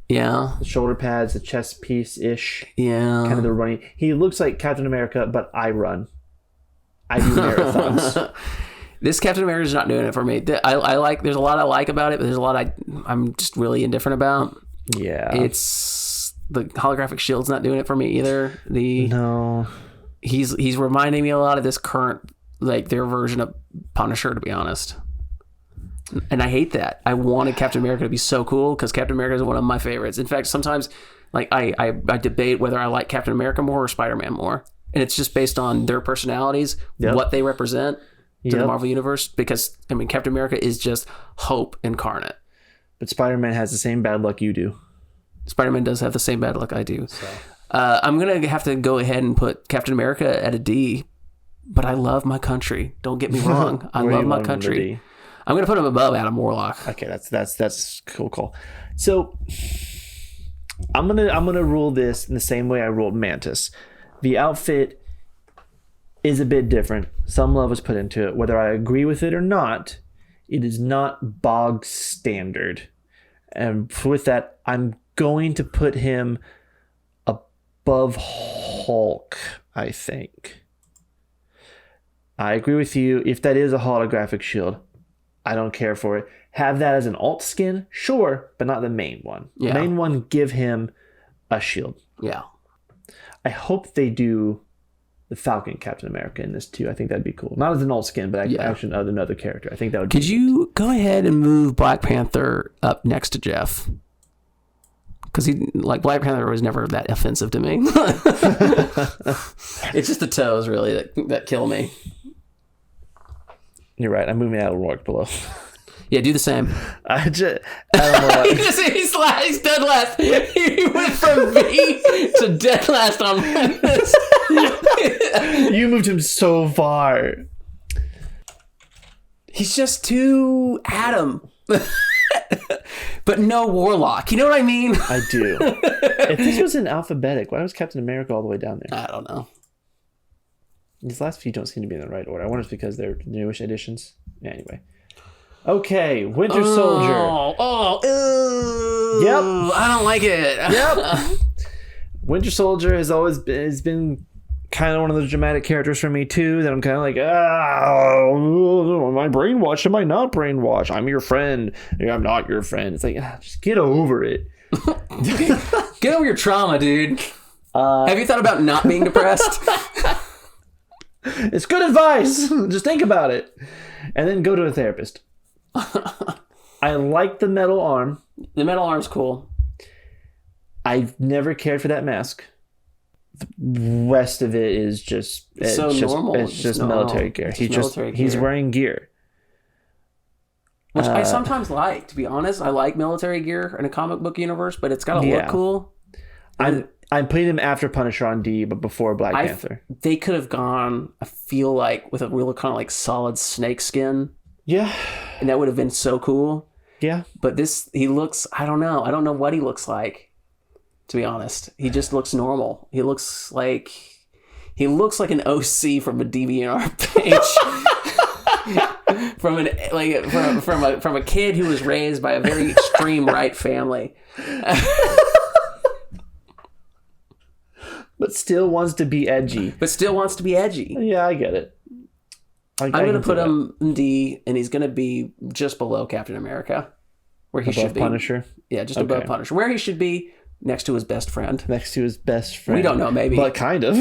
Yeah. The shoulder pads, the chest piece ish. Yeah. Kind of the running. He looks like Captain America, but I run. I do marathons. This Captain America is not doing it for me. I like. There's a lot I like about it, but there's a lot I'm just really indifferent about. Yeah. It's the holographic shield's not doing it for me either. No. He's reminding me a lot of this current, like their version of Punisher, to be honest. And I hate that. I wanted Captain America to be so cool because Captain America is one of my favorites. In fact, sometimes like I debate whether I like Captain America more or Spider-Man more. And it's just based on their personalities, what they represent to the Marvel Universe. Because, I mean, Captain America is just hope incarnate. But Spider-Man has the same bad luck you do. Spider-Man does have the same bad luck I do. So. I'm going to have to go ahead and put Captain America at a D. But I love my country. Don't get me wrong. I love my country. I'm going to put him above Adam Warlock. Okay, that's cool. So I'm gonna rule this in the same way I ruled Mantis. The outfit is a bit different. Some love was put into it. Whether I agree with it or not, it is not bog standard. And with that, I'm going to put him above Hulk, I think. I agree with you. If that is a holographic shield, I don't care for it. Have that as an alt skin, sure, but not the main one. Yeah. The main one, give him a shield. Yeah. I hope they do the Falcon Captain America in this too. I think that'd be cool. Not as an alt skin, but actually another character. I think that would be Could you go ahead and move Black Panther up next to Jeff? Because Black Panther was never that offensive to me. It's just the toes, really, that kill me. You're right. I'm moving out of Rourke below. Yeah, do the same. I don't know. He's dead last. He went from V to dead last on this. You moved him so far. He's just too Adam. But no Warlock. You know what I mean? I do. If this was in alphabetic, why was Captain America all the way down there? I don't know. These last few don't seem to be in the right order. I wonder if it's because they're newish editions. Yeah, anyway. Okay, Winter Soldier. Yep. I don't like it. Yep. Winter Soldier has been kind of one of those dramatic characters for me too, that I'm kind of like, am I brainwashed? Am I not brainwashed? I'm your friend. I'm not your friend. It's like, just get over it. Get over your trauma, dude. Have you thought about not being depressed? It's good advice. Just think about it. And then go to a therapist. I like the metal arm. The metal arm's cool. I've never cared for that mask. The rest of it is just normal. It's just military gear. He's wearing gear. Which I sometimes like, to be honest. I like military gear in a comic book universe, but it's got to look cool. I'm putting him after Punisher on D, but before Black Panther. They could have gone, I feel like, with a real kind of like solid snake skin. Yeah. And that would have been so cool. Yeah. But he looks, I don't know. I don't know what he looks like, to be honest. He just looks normal. He looks like an OC from a DeviantArt page. from a kid who was raised by a very extreme right family. But still wants to be edgy. Yeah, I get it. I'm going to put him in D, and he's going to be just below Captain America, where he should be. Punisher? Yeah, just above Punisher. Where he should be, next to his best friend. We don't know, maybe. But kind of.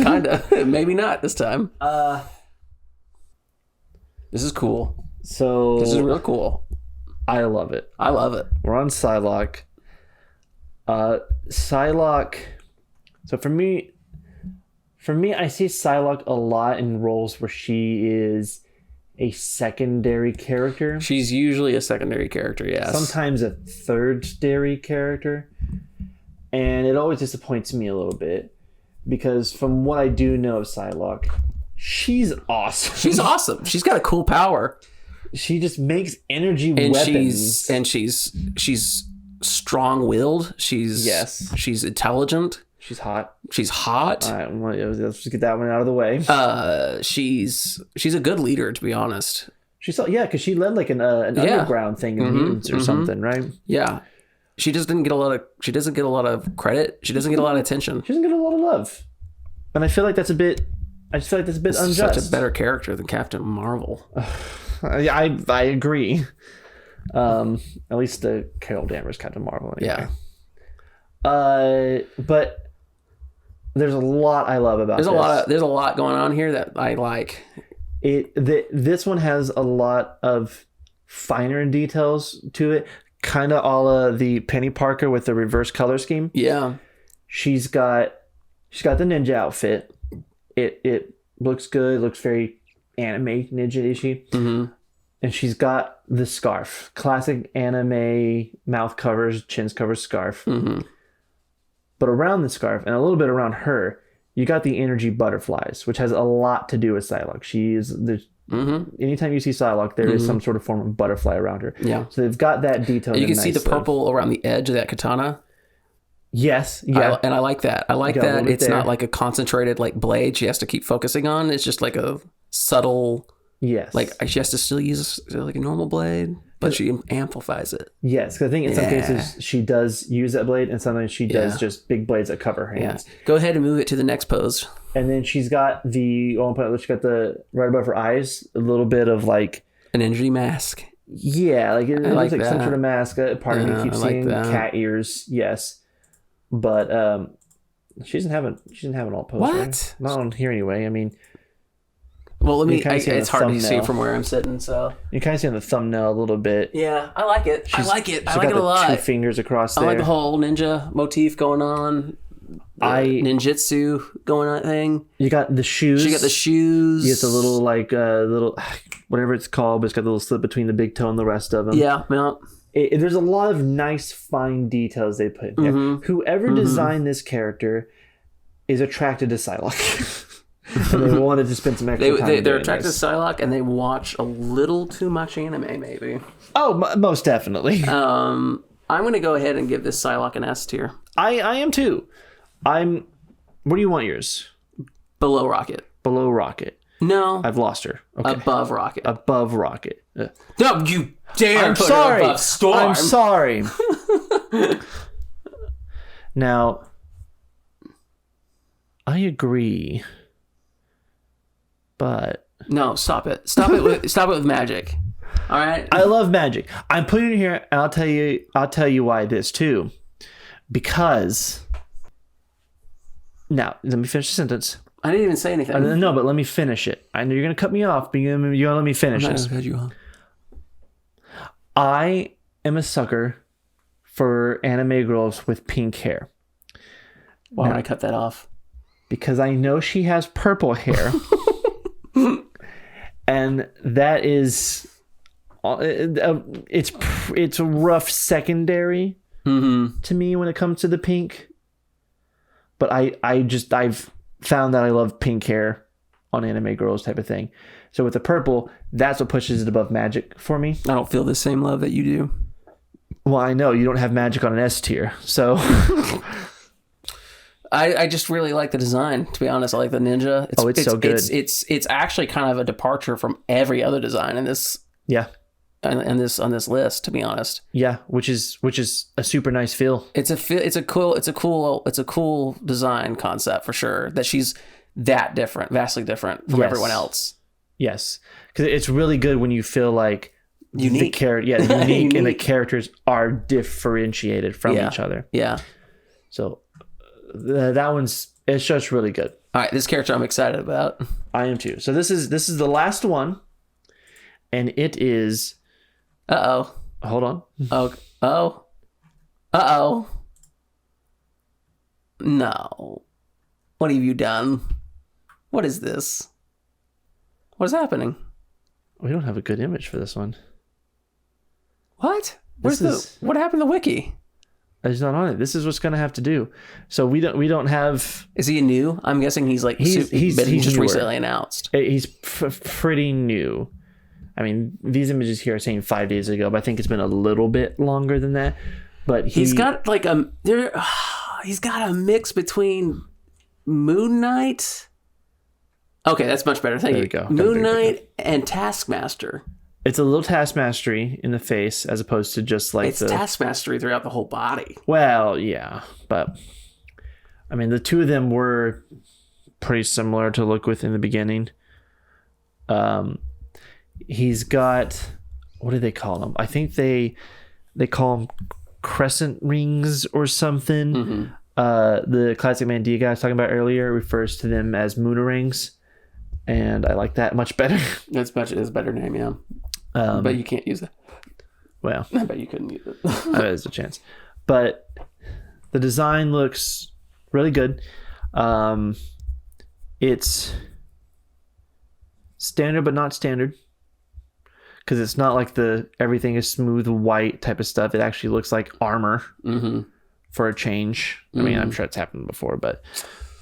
Maybe not this time. This is cool. So this is real cool. I love it. We're on Psylocke. Psylocke. So for me, I see Psylocke a lot in roles where she is a secondary character. She's usually a secondary character, yes. Sometimes a third-dary character. And it always disappoints me a little bit. Because from what I do know of Psylocke, she's awesome. She's got a cool power. She just makes energy weapons. She's strong-willed. She's intelligent. She's hot. All right, let's just get that one out of the way. She's a good leader, to be honest. She saw, yeah, because she led like an underground thing in mutants or something, right? Yeah, she just didn't get a lot of. She doesn't get a lot of credit. She doesn't get a lot of attention. She doesn't get a lot of love, and I feel like that's a bit. I just feel like that's a bit unjust. Such a better character than Captain Marvel. I agree. At least the Carol Danvers Captain Marvel. Anyway. Yeah. But there's a lot I love about this. There's a lot going on here that I like. This one has a lot of finer details to it, kind of a la the Penny Parker with the reverse color scheme. Yeah, she's got the ninja outfit. It looks good. Looks very anime ninja-ishy. Mm-hmm. And she's got the scarf, classic anime mouth covers, chins covers scarf. Mm-hmm. But around the scarf and a little bit around her, you got the energy butterflies, which has a lot to do with Psylocke. Anytime you see Psylocke, there is some sort of form of butterfly around her. Yeah. So they've got that detail. You can see the purple around the edge of that katana. Yes. Yeah. And I like that. I like that it's not like a concentrated like blade she has to keep focusing on. It's just like a subtle. Yes. Like she has to still use like a normal blade, but she amplifies it. Yes, because I think in some cases she does use that blade, and sometimes she does just big blades that cover her hands. Yeah. Go ahead and move it to the next pose. And then she's got she got the right above her eyes a little bit of like an energy mask. Yeah, like it looks like some sort of mask. Part of me keeps seeing cat ears. Yes, but she doesn't have an all pose. What? Right? Not on here anyway. I mean. Well, it's hard to see from where I'm sitting, so you kind of see on the thumbnil a little bit. Yeah, I like it. I like it a lot. 2 fingers across there. I like the whole ninja motif going on. Ninjutsu going on thing. You got the shoes. She got the shoes. You get the little whatever it's called, but it's got the little slip between the big toe and the rest of them. Yeah. There's a lot of nice, fine details they put in there. Whoever designed this character is attracted to Psylocke. And they wanted to spend some extra time. They're attracted to Psylocke, and they watch a little too much anime, maybe. Oh, most definitely. I'm going to go ahead and give this Psylocke an S tier. I am too. What do you want yours? Below Rocket. Below Rocket. No. I've lost her. Okay. Above Rocket. Above Rocket. No, you dare I'm put sorry. her above Storm. I'm sorry. Now, I agree. But no, stop it. Stop it with magic. All right. I love magic. I'm putting it here, and I'll tell you why this too. Because now, let me finish the sentence. I didn't even say anything. No, but let me finish it. I know you're gonna cut me off, but you're gonna let me finish this. I am a sucker for anime girls with pink hair. Why would I cut that off? Because I know she has purple hair. And that is, it's a rough secondary to me when it comes to the pink. But I've found that I love pink hair on anime girls type of thing. So with the purple, that's what pushes it above magic for me. I don't feel the same love that you do. Well, I know you don't have magic on an S tier, so. I just really like the design, to be honest. I like the ninja. It's so good. It's actually kind of a departure from every other design in this. Yeah. And on this list, to be honest. Yeah, which is a super nice feel. It's a cool design concept for sure. That she's that different, vastly different from everyone else. Yes, because it's really good when you feel like unique. Unique, and the characters are differentiated from each other. Yeah. So. It's just really good. All right, this character I'm excited about. I am too. So this is the last one, and it is. Hold on. No. What have you done? What is this? What is happening? We don't have a good image for this one. What? What happened to Wiki? He's not on it. This is what's going to have to do. So we don't have. Is he new? I'm guessing he's just newer. recently announced. He's pretty new. I mean, these images here are saying 5 days ago, but I think it's been a little bit longer than that. But he's got like he's got a mix between Moon Knight. Okay, that's much better. Thank you. Go. Moon Knight and Taskmaster. It's a little taskmastery in the face as opposed to just like it's taskmastery throughout the whole body. Well, yeah, but I mean the two of them were pretty similar to look with in the beginning. He's got, what do they call them? I think they call them crescent rings or something. Mm-hmm. The classic Mandia guy I was talking about earlier refers to them as Moonarangs, and I like that much better. It's a better name, yeah. But you can't use it. Well, I bet you couldn't use it. There's a chance. But the design looks really good. It's standard, but not standard. Because it's not like everything is smooth white type of stuff. It actually looks like armor for a change. I mean, I'm sure it's happened before, but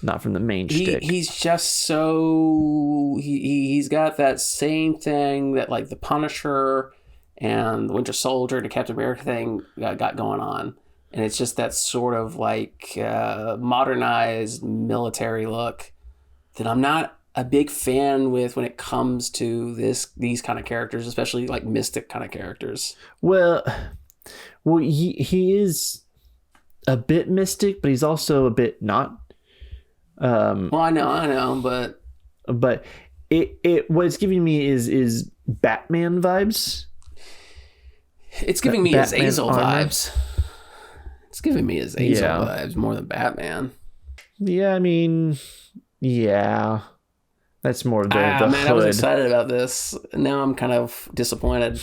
not from the main shtick. He's just so... He's got that same thing that like the Punisher and the Winter Soldier and the Captain America thing got going on. And it's just that sort of like modernized military look that I'm not a big fan with when it comes to these kind of characters, especially like mystic kind of characters. Well, he is a bit mystic, but he's also a bit not. Well, I know, but it what it's giving me is Batman vibes. It's giving me Azazel vibes. It's giving me Azazel vibes more than Batman. Yeah, I mean, yeah. That's more of the hood. I was excited about this. Now I'm kind of disappointed.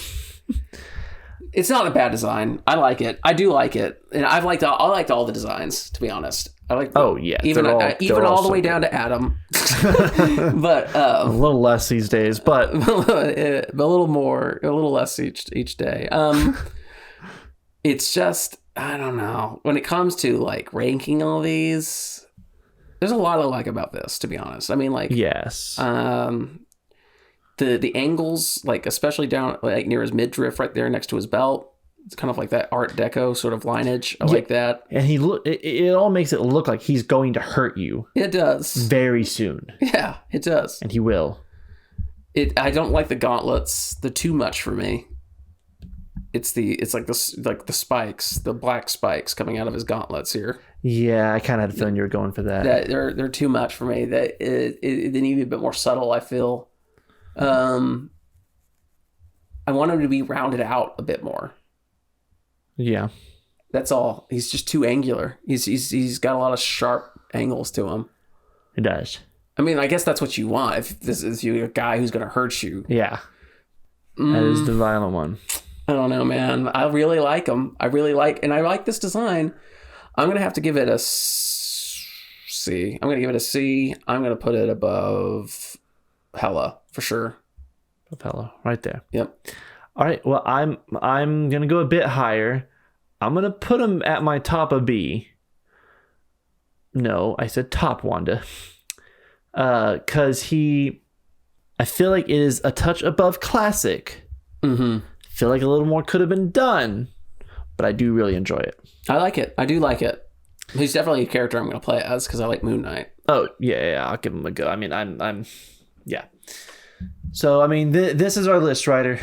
It's not a bad design. I like it. I do like it, and I liked all the designs. To be honest, I like. Even all the way down to Adam, but a little less these days, but a little less each day. It's just, I don't know. When it comes to like ranking all these, there's a lot I like about this. To be honest, I mean, like, yes. The angles, like especially down like near his midriff, right there next to his belt, it's kind of like that Art Deco sort of lineage. I like that. And it all makes it look like he's going to hurt you. It does very soon. Yeah, it does, and he will. I don't like the gauntlets. They're too much for me. It's like the spikes, the black spikes coming out of his gauntlets here. Yeah, I kind of had a feeling you were going for that. They're too much for me. That they need to be a bit more subtle, I feel. I want him to be rounded out a bit more. Yeah, that's all. He's just too angular. He's got a lot of sharp angles to him. He does. I mean, I guess that's what you want. If this is a guy who's going to hurt you. Yeah, that is the violent one. I don't know, man. I really like him. I like this design. I'm going to have to give it a C. I'm going to give it a C. I'm going to put it above Hela for sure. Hela, right there. Yep. All right. Well, I'm gonna go a bit higher. I'm gonna put him at my top of B. No, I said top, Wanda. Cause I feel like it is a touch above classic. Mm-hmm. I feel like a little more could have been done, but I do really enjoy it. I like it. I do like it. He's definitely a character I'm gonna play as because I like Moon Knight. Oh yeah, I'll give him a go. I mean, I'm yeah. So, I mean, this is our list, Ryder.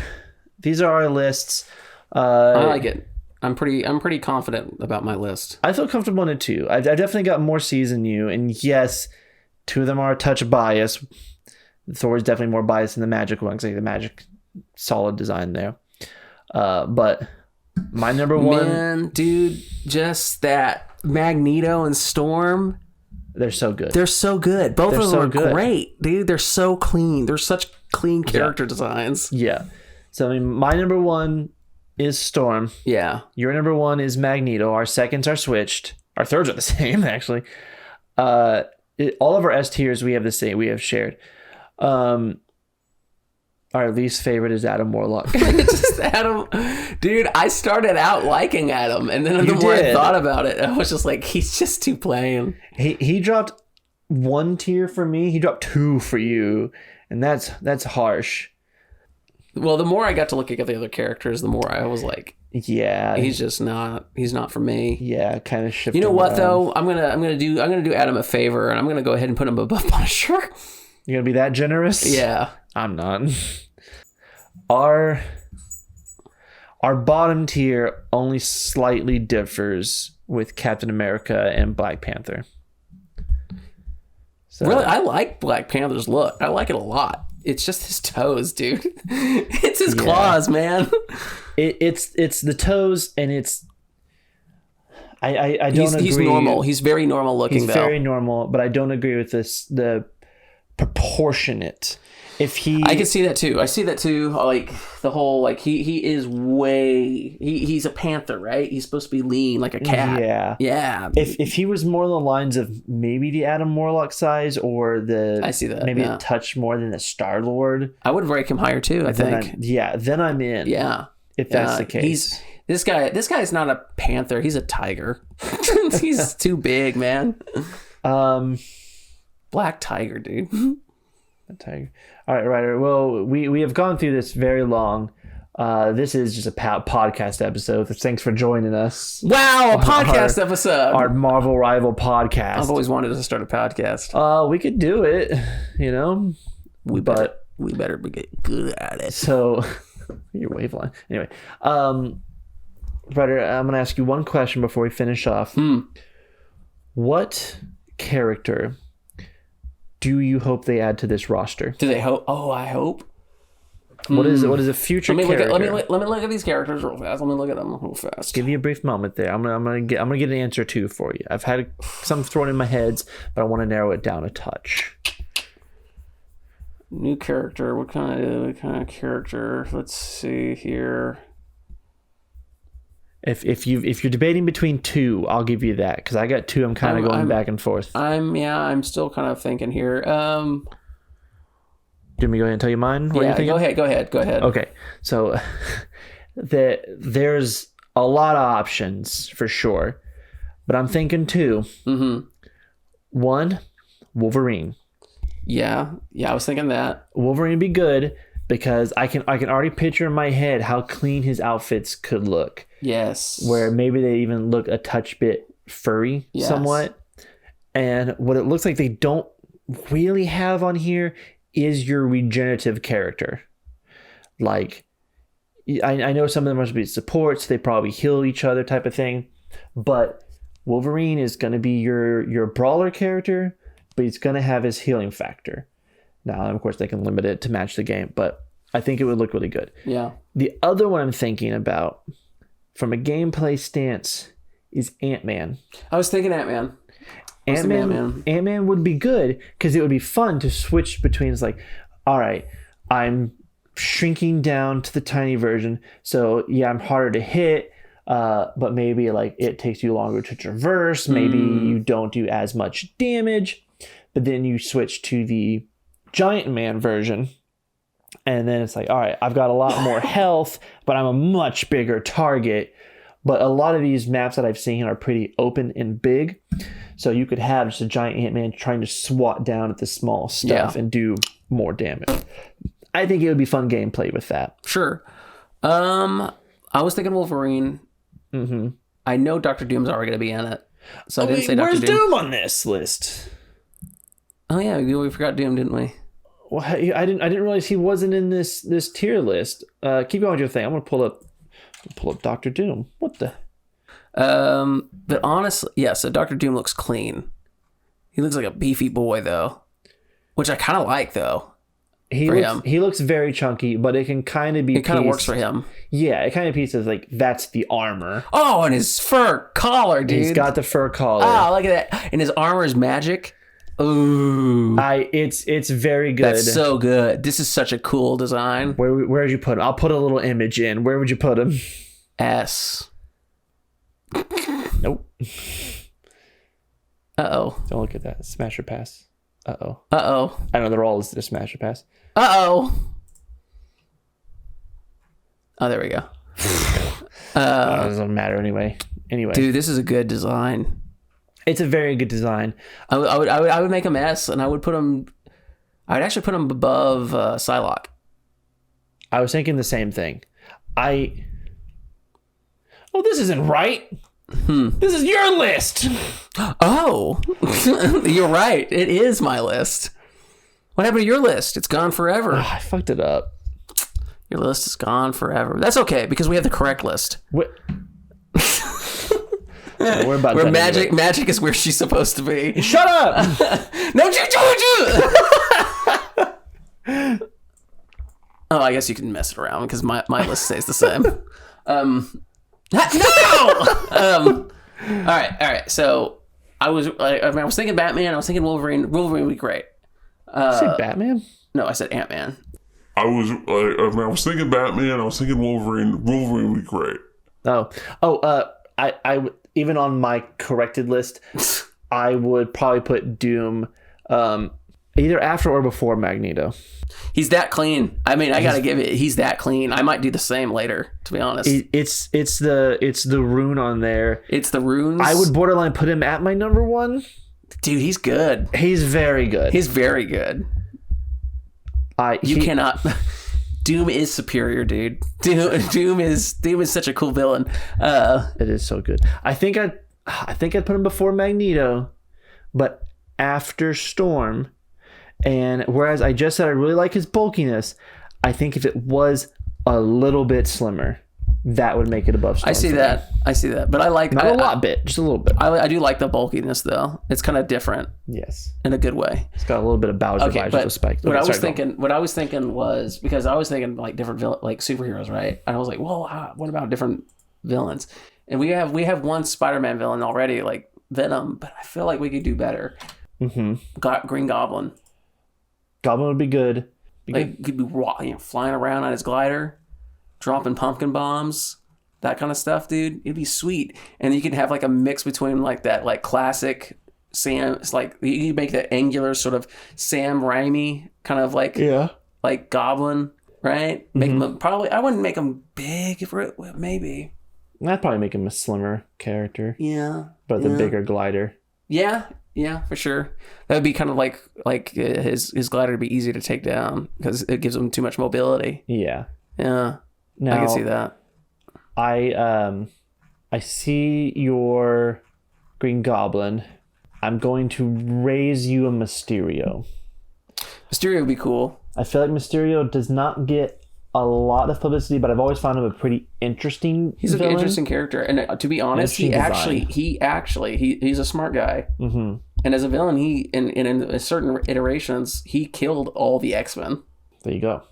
These are our lists. I like it. I'm pretty confident about my list. I feel comfortable in it, too. I definitely got more C's than you. And yes, two of them are a touch biased. Thor is definitely more biased than the Magic one, because I think the Magic, solid design there. But my number one... Man, dude, just that Magneto and Storm... They're so good. They're so good. Both of them are great, dude. They're so clean. They're such clean character designs. Yeah. So, I mean, my number one is Storm. Yeah. Your number one is Magneto. Our seconds are switched. Our thirds are the same, actually. All of our S tiers we have the same. We have shared. Our least favorite is Adam Warlock. Just Adam. Dude, I started out liking Adam, and then the more I thought about it, I was just like, he's just too plain. He dropped 1 tier for me. He dropped 2 for you, and that's harsh. Well, the more I got to look at the other characters, the more I was like, yeah, he's not for me. Yeah, kind of shifted. You know what though? I'm gonna do Adam a favor, and I'm gonna go ahead and put him above Punisher. You're gonna be that generous? Yeah. I'm not. Our bottom tier only slightly differs with Captain America and Black Panther. So, really, I like Black Panther's look. I like it a lot. It's just his toes, dude. It's his claws, man. It's the toes, and it's. I don't agree. He's normal. He's very normal looking. He's very normal, but I don't agree with this. The proportionate. I can see that too. I see that too. Like the whole he is he's a panther, right? He's supposed to be lean like a cat. Yeah. If he was more along the lines of maybe the Adam Warlock size or I see that. Maybe a touch more than the Star-Lord. I would rank him higher too, I think. Then I'm in. Yeah. If that's the case. This guy's not a panther, he's a tiger. He's too big, man. Black tiger, dude. Tiger. All right, Ryder. Well, we have gone through this very long. This is just a podcast episode. Thanks for joining us. Wow, a podcast episode. Our Marvel Rival podcast. I've always wanted to start a podcast. We could do it, you know. We better get good at it. So, your waveline. Anyway, Ryder, I'm going to ask you one question before we finish off. What character do you hope they add to this roster? Do they hope? Oh, I hope. What is a future character? Let me look at these characters real fast. Let me look at them real fast. Give you a brief moment there. I'm gonna get an answer too for you. I've had some thrown in my heads, but I want to narrow it down a touch. New character. What kind of character? Let's see here. If you're debating between two, I'll give you that because I got two. I'm kind of going back and forth. I'm still kind of thinking here. Do you want me to go ahead and tell you mine? Go ahead. Okay, so there's a lot of options for sure, but I'm thinking two. One, Wolverine. Yeah, I was thinking that Wolverine would be good because I can already picture in my head how clean his outfits could look. Yes. Where maybe they even look a touch bit furry somewhat. And what it looks like they don't really have on here is your regenerative character. Like, I know some of them must be supports. They probably heal each other type of thing. But Wolverine is going to be your brawler character, but he's going to have his healing factor. Now, of course, they can limit it to match the game, but I think it would look really good. Yeah. The other one I'm thinking about from a gameplay stance is Ant-Man. I was thinking Ant-Man. Ant-Man would be good because it would be fun to switch between. It's like, all right, I'm shrinking down to the tiny version, so yeah, I'm harder to hit, but maybe like it takes you longer to traverse. Maybe you don't do as much damage, but then you switch to the Giant Man version. And then it's like, all right, I've got a lot more health, but I'm a much bigger target. But a lot of these maps that I've seen are pretty open and big. So you could have just a giant Ant-Man trying to swat down at the small stuff and do more damage. I think it would be fun gameplay with that. Sure. I was thinking Wolverine. I know Dr. Doom's already going to be in it. So I didn't say Dr. Doom. Where's Doom on this list? Oh, yeah. We forgot Doom, didn't we? Well, I didn't realize he wasn't in this tier list. Keep going with your thing. I'm gonna pull up Dr. Doom. What the? But honestly, yeah. So Dr. Doom looks clean. He looks like a beefy boy though, which I kind of like though. He looks very chunky, but it can kind of be. It kind of works for him. Yeah, it kind of pieces like that's the armor. Oh, and his fur collar, dude. He's got the fur collar. Oh, look at that! And his armor is magic. Ooh, it's very good. That's so good. This is such a cool design. Where would you put him? I'll put a little image in. Where would you put him? S. Nope. Uh-oh. Don't look at that. Smash or pass. Uh-oh. Uh-oh. I know they're all a smash or pass. Uh-oh. Oh, there we go. It doesn't matter anyway. Dude, this is a good design. It's a very good design. I would make him S, and I would actually put him above Psylocke. I was thinking the same thing. Oh, this isn't right. This is your list. Oh, you're right. It is my list. What happened to your list? It's gone forever. I fucked it up. Your list is gone forever. That's okay because we have the correct list. What? We're about where magic is where she's supposed to be. Shut up! No, Oh, I guess you can mess it around because my list stays the same. No! All right. So I was thinking Batman. I was thinking Wolverine. Wolverine would be great. Did you say Batman? No, I said Ant-Man. I was thinking Batman. I was thinking Wolverine. Wolverine would be great. I even on my corrected list, I would probably put Doom either after or before Magneto. He's that clean. I mean, I gotta give it. He's that clean. I might do the same later, to be honest. It's the rune on there. It's the runes. I would borderline put him at my number one. Dude, he's good. He's very good. He's very good. You cannot. Doom is superior, dude. Doom is such a cool villain. It is so good. I think I'd put him before Magneto, but after Storm. And whereas I just said I really like his bulkiness, I think if it was a little bit slimmer, that would make it above Storm. I see that. But I like not a lot bit, just a little bit. I do like the bulkiness though. It's kind of different. Yes, in a good way. It's got a little bit of Bowser vibes with the spike. What I was thinking was because I was thinking like different like superheroes, right? And I was like, well, what about different villains? And we have one Spider-Man villain already, like Venom, but I feel like we could do better. Green Goblin. Goblin would be good. Could be flying around on his glider, dropping pumpkin bombs, that kind of stuff, dude. It'd be sweet. And you could have like a mix between like that like classic Sam. It's like you make that angular sort of Sam Raimi kind of like like Goblin, right? Make him probably. I wouldn't make him big, maybe. I'd probably make him a slimmer character. Yeah, but the bigger glider. Yeah, for sure. That would be kind of like his glider would be easy to take down because it gives him too much mobility. Yeah. Now, I can see that. I see your Green Goblin. I'm going to raise you a Mysterio. Mysterio would be cool. I feel like Mysterio does not get a lot of publicity, but I've always found him a pretty interesting He's villain. An interesting character. And to be honest, he's a smart guy. Mm-hmm. And as a villain, he in certain iterations, he killed all the X-Men. There you go.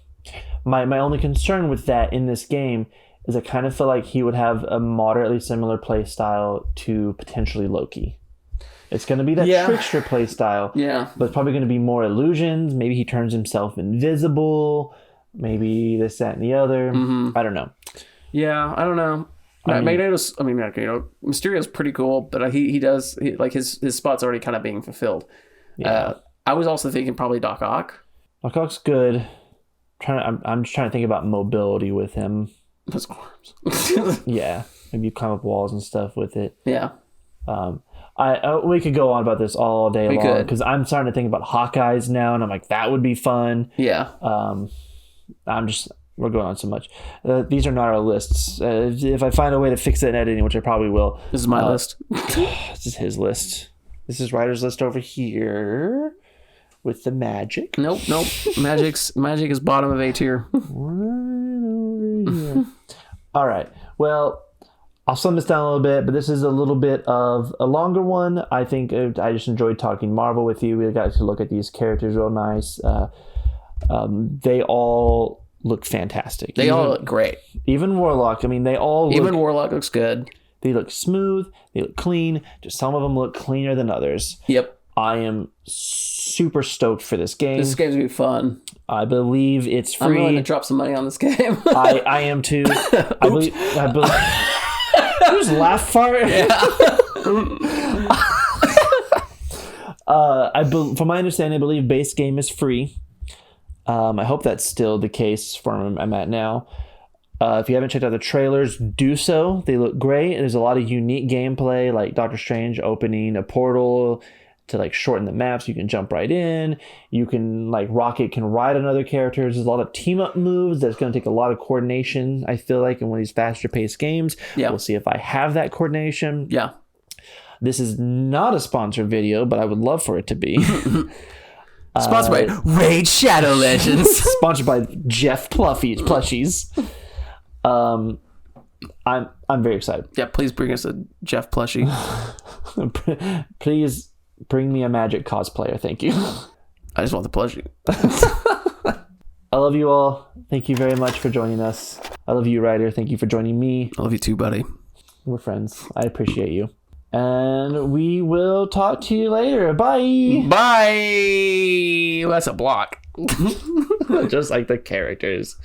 My only concern with that in this game is I kind of feel like he would have a moderately similar play style to potentially Loki. It's going to be that trickster play style. Yeah. But it's probably going to be more illusions. Maybe he turns himself invisible. Maybe this, that, and the other. I don't know. Yeah, I don't know. Mysterio's pretty cool, but his spot's already kind of being fulfilled. Yeah. I was also thinking probably Doc Ock. Doc Ock's good. I'm just trying to think about mobility with him. Those arms. Yeah, maybe you climb up walls and stuff with it. Yeah. We could go on about this all day long because I'm starting to think about Hawkeyes now, and I'm like, that would be fun. Yeah. We're going on so much. These are not our lists. If I find a way to fix it in editing, which I probably will. This is my list. This is his list. This is Ryder's list over here with the magic. Nope. Magic is bottom of A tier. Right over here. All right. Well, I'll sum this down a little bit, but this is a little bit of a longer one. I think I just enjoyed talking Marvel with you. We got to look at these characters real nice. They all look fantastic. They all look great. Even Warlock. I mean, they all look... Even Warlock looks good. They look smooth. They look clean. Just some of them look cleaner than others. Yep. I am super stoked for this game. This game's going to be fun. I believe it's free. I'm willing to drop some money on this game. I am too. I believe... Just laugh fart. Yeah. From my understanding, I believe base game is free. I hope that's still the case for where I'm at now. If you haven't checked out the trailers, do so. They look great. There's a lot of unique gameplay, like Doctor Strange opening a portal to like shorten the maps. You can jump right in. You can Rocket can ride on other characters. There's a lot of team up moves. That's going to take a lot of coordination, I feel like, in one of these faster paced games. Yeah. We'll see if I have that coordination. Yeah. This is not a sponsored video, but I would love for it to be. Sponsored by Raid Shadow Legends. Sponsored by Jeff Plushies. I'm very excited. Yeah, please bring us a Jeff plushie. Please bring me a Magic cosplayer. Thank you. I just want the plushie. I love you all. Thank you very much for joining us. I love you, Ryder. Thank you for joining me. I love you too, buddy. We're friends. I appreciate you. And we will talk to you later. Bye. Bye. That's a block. Just like the characters.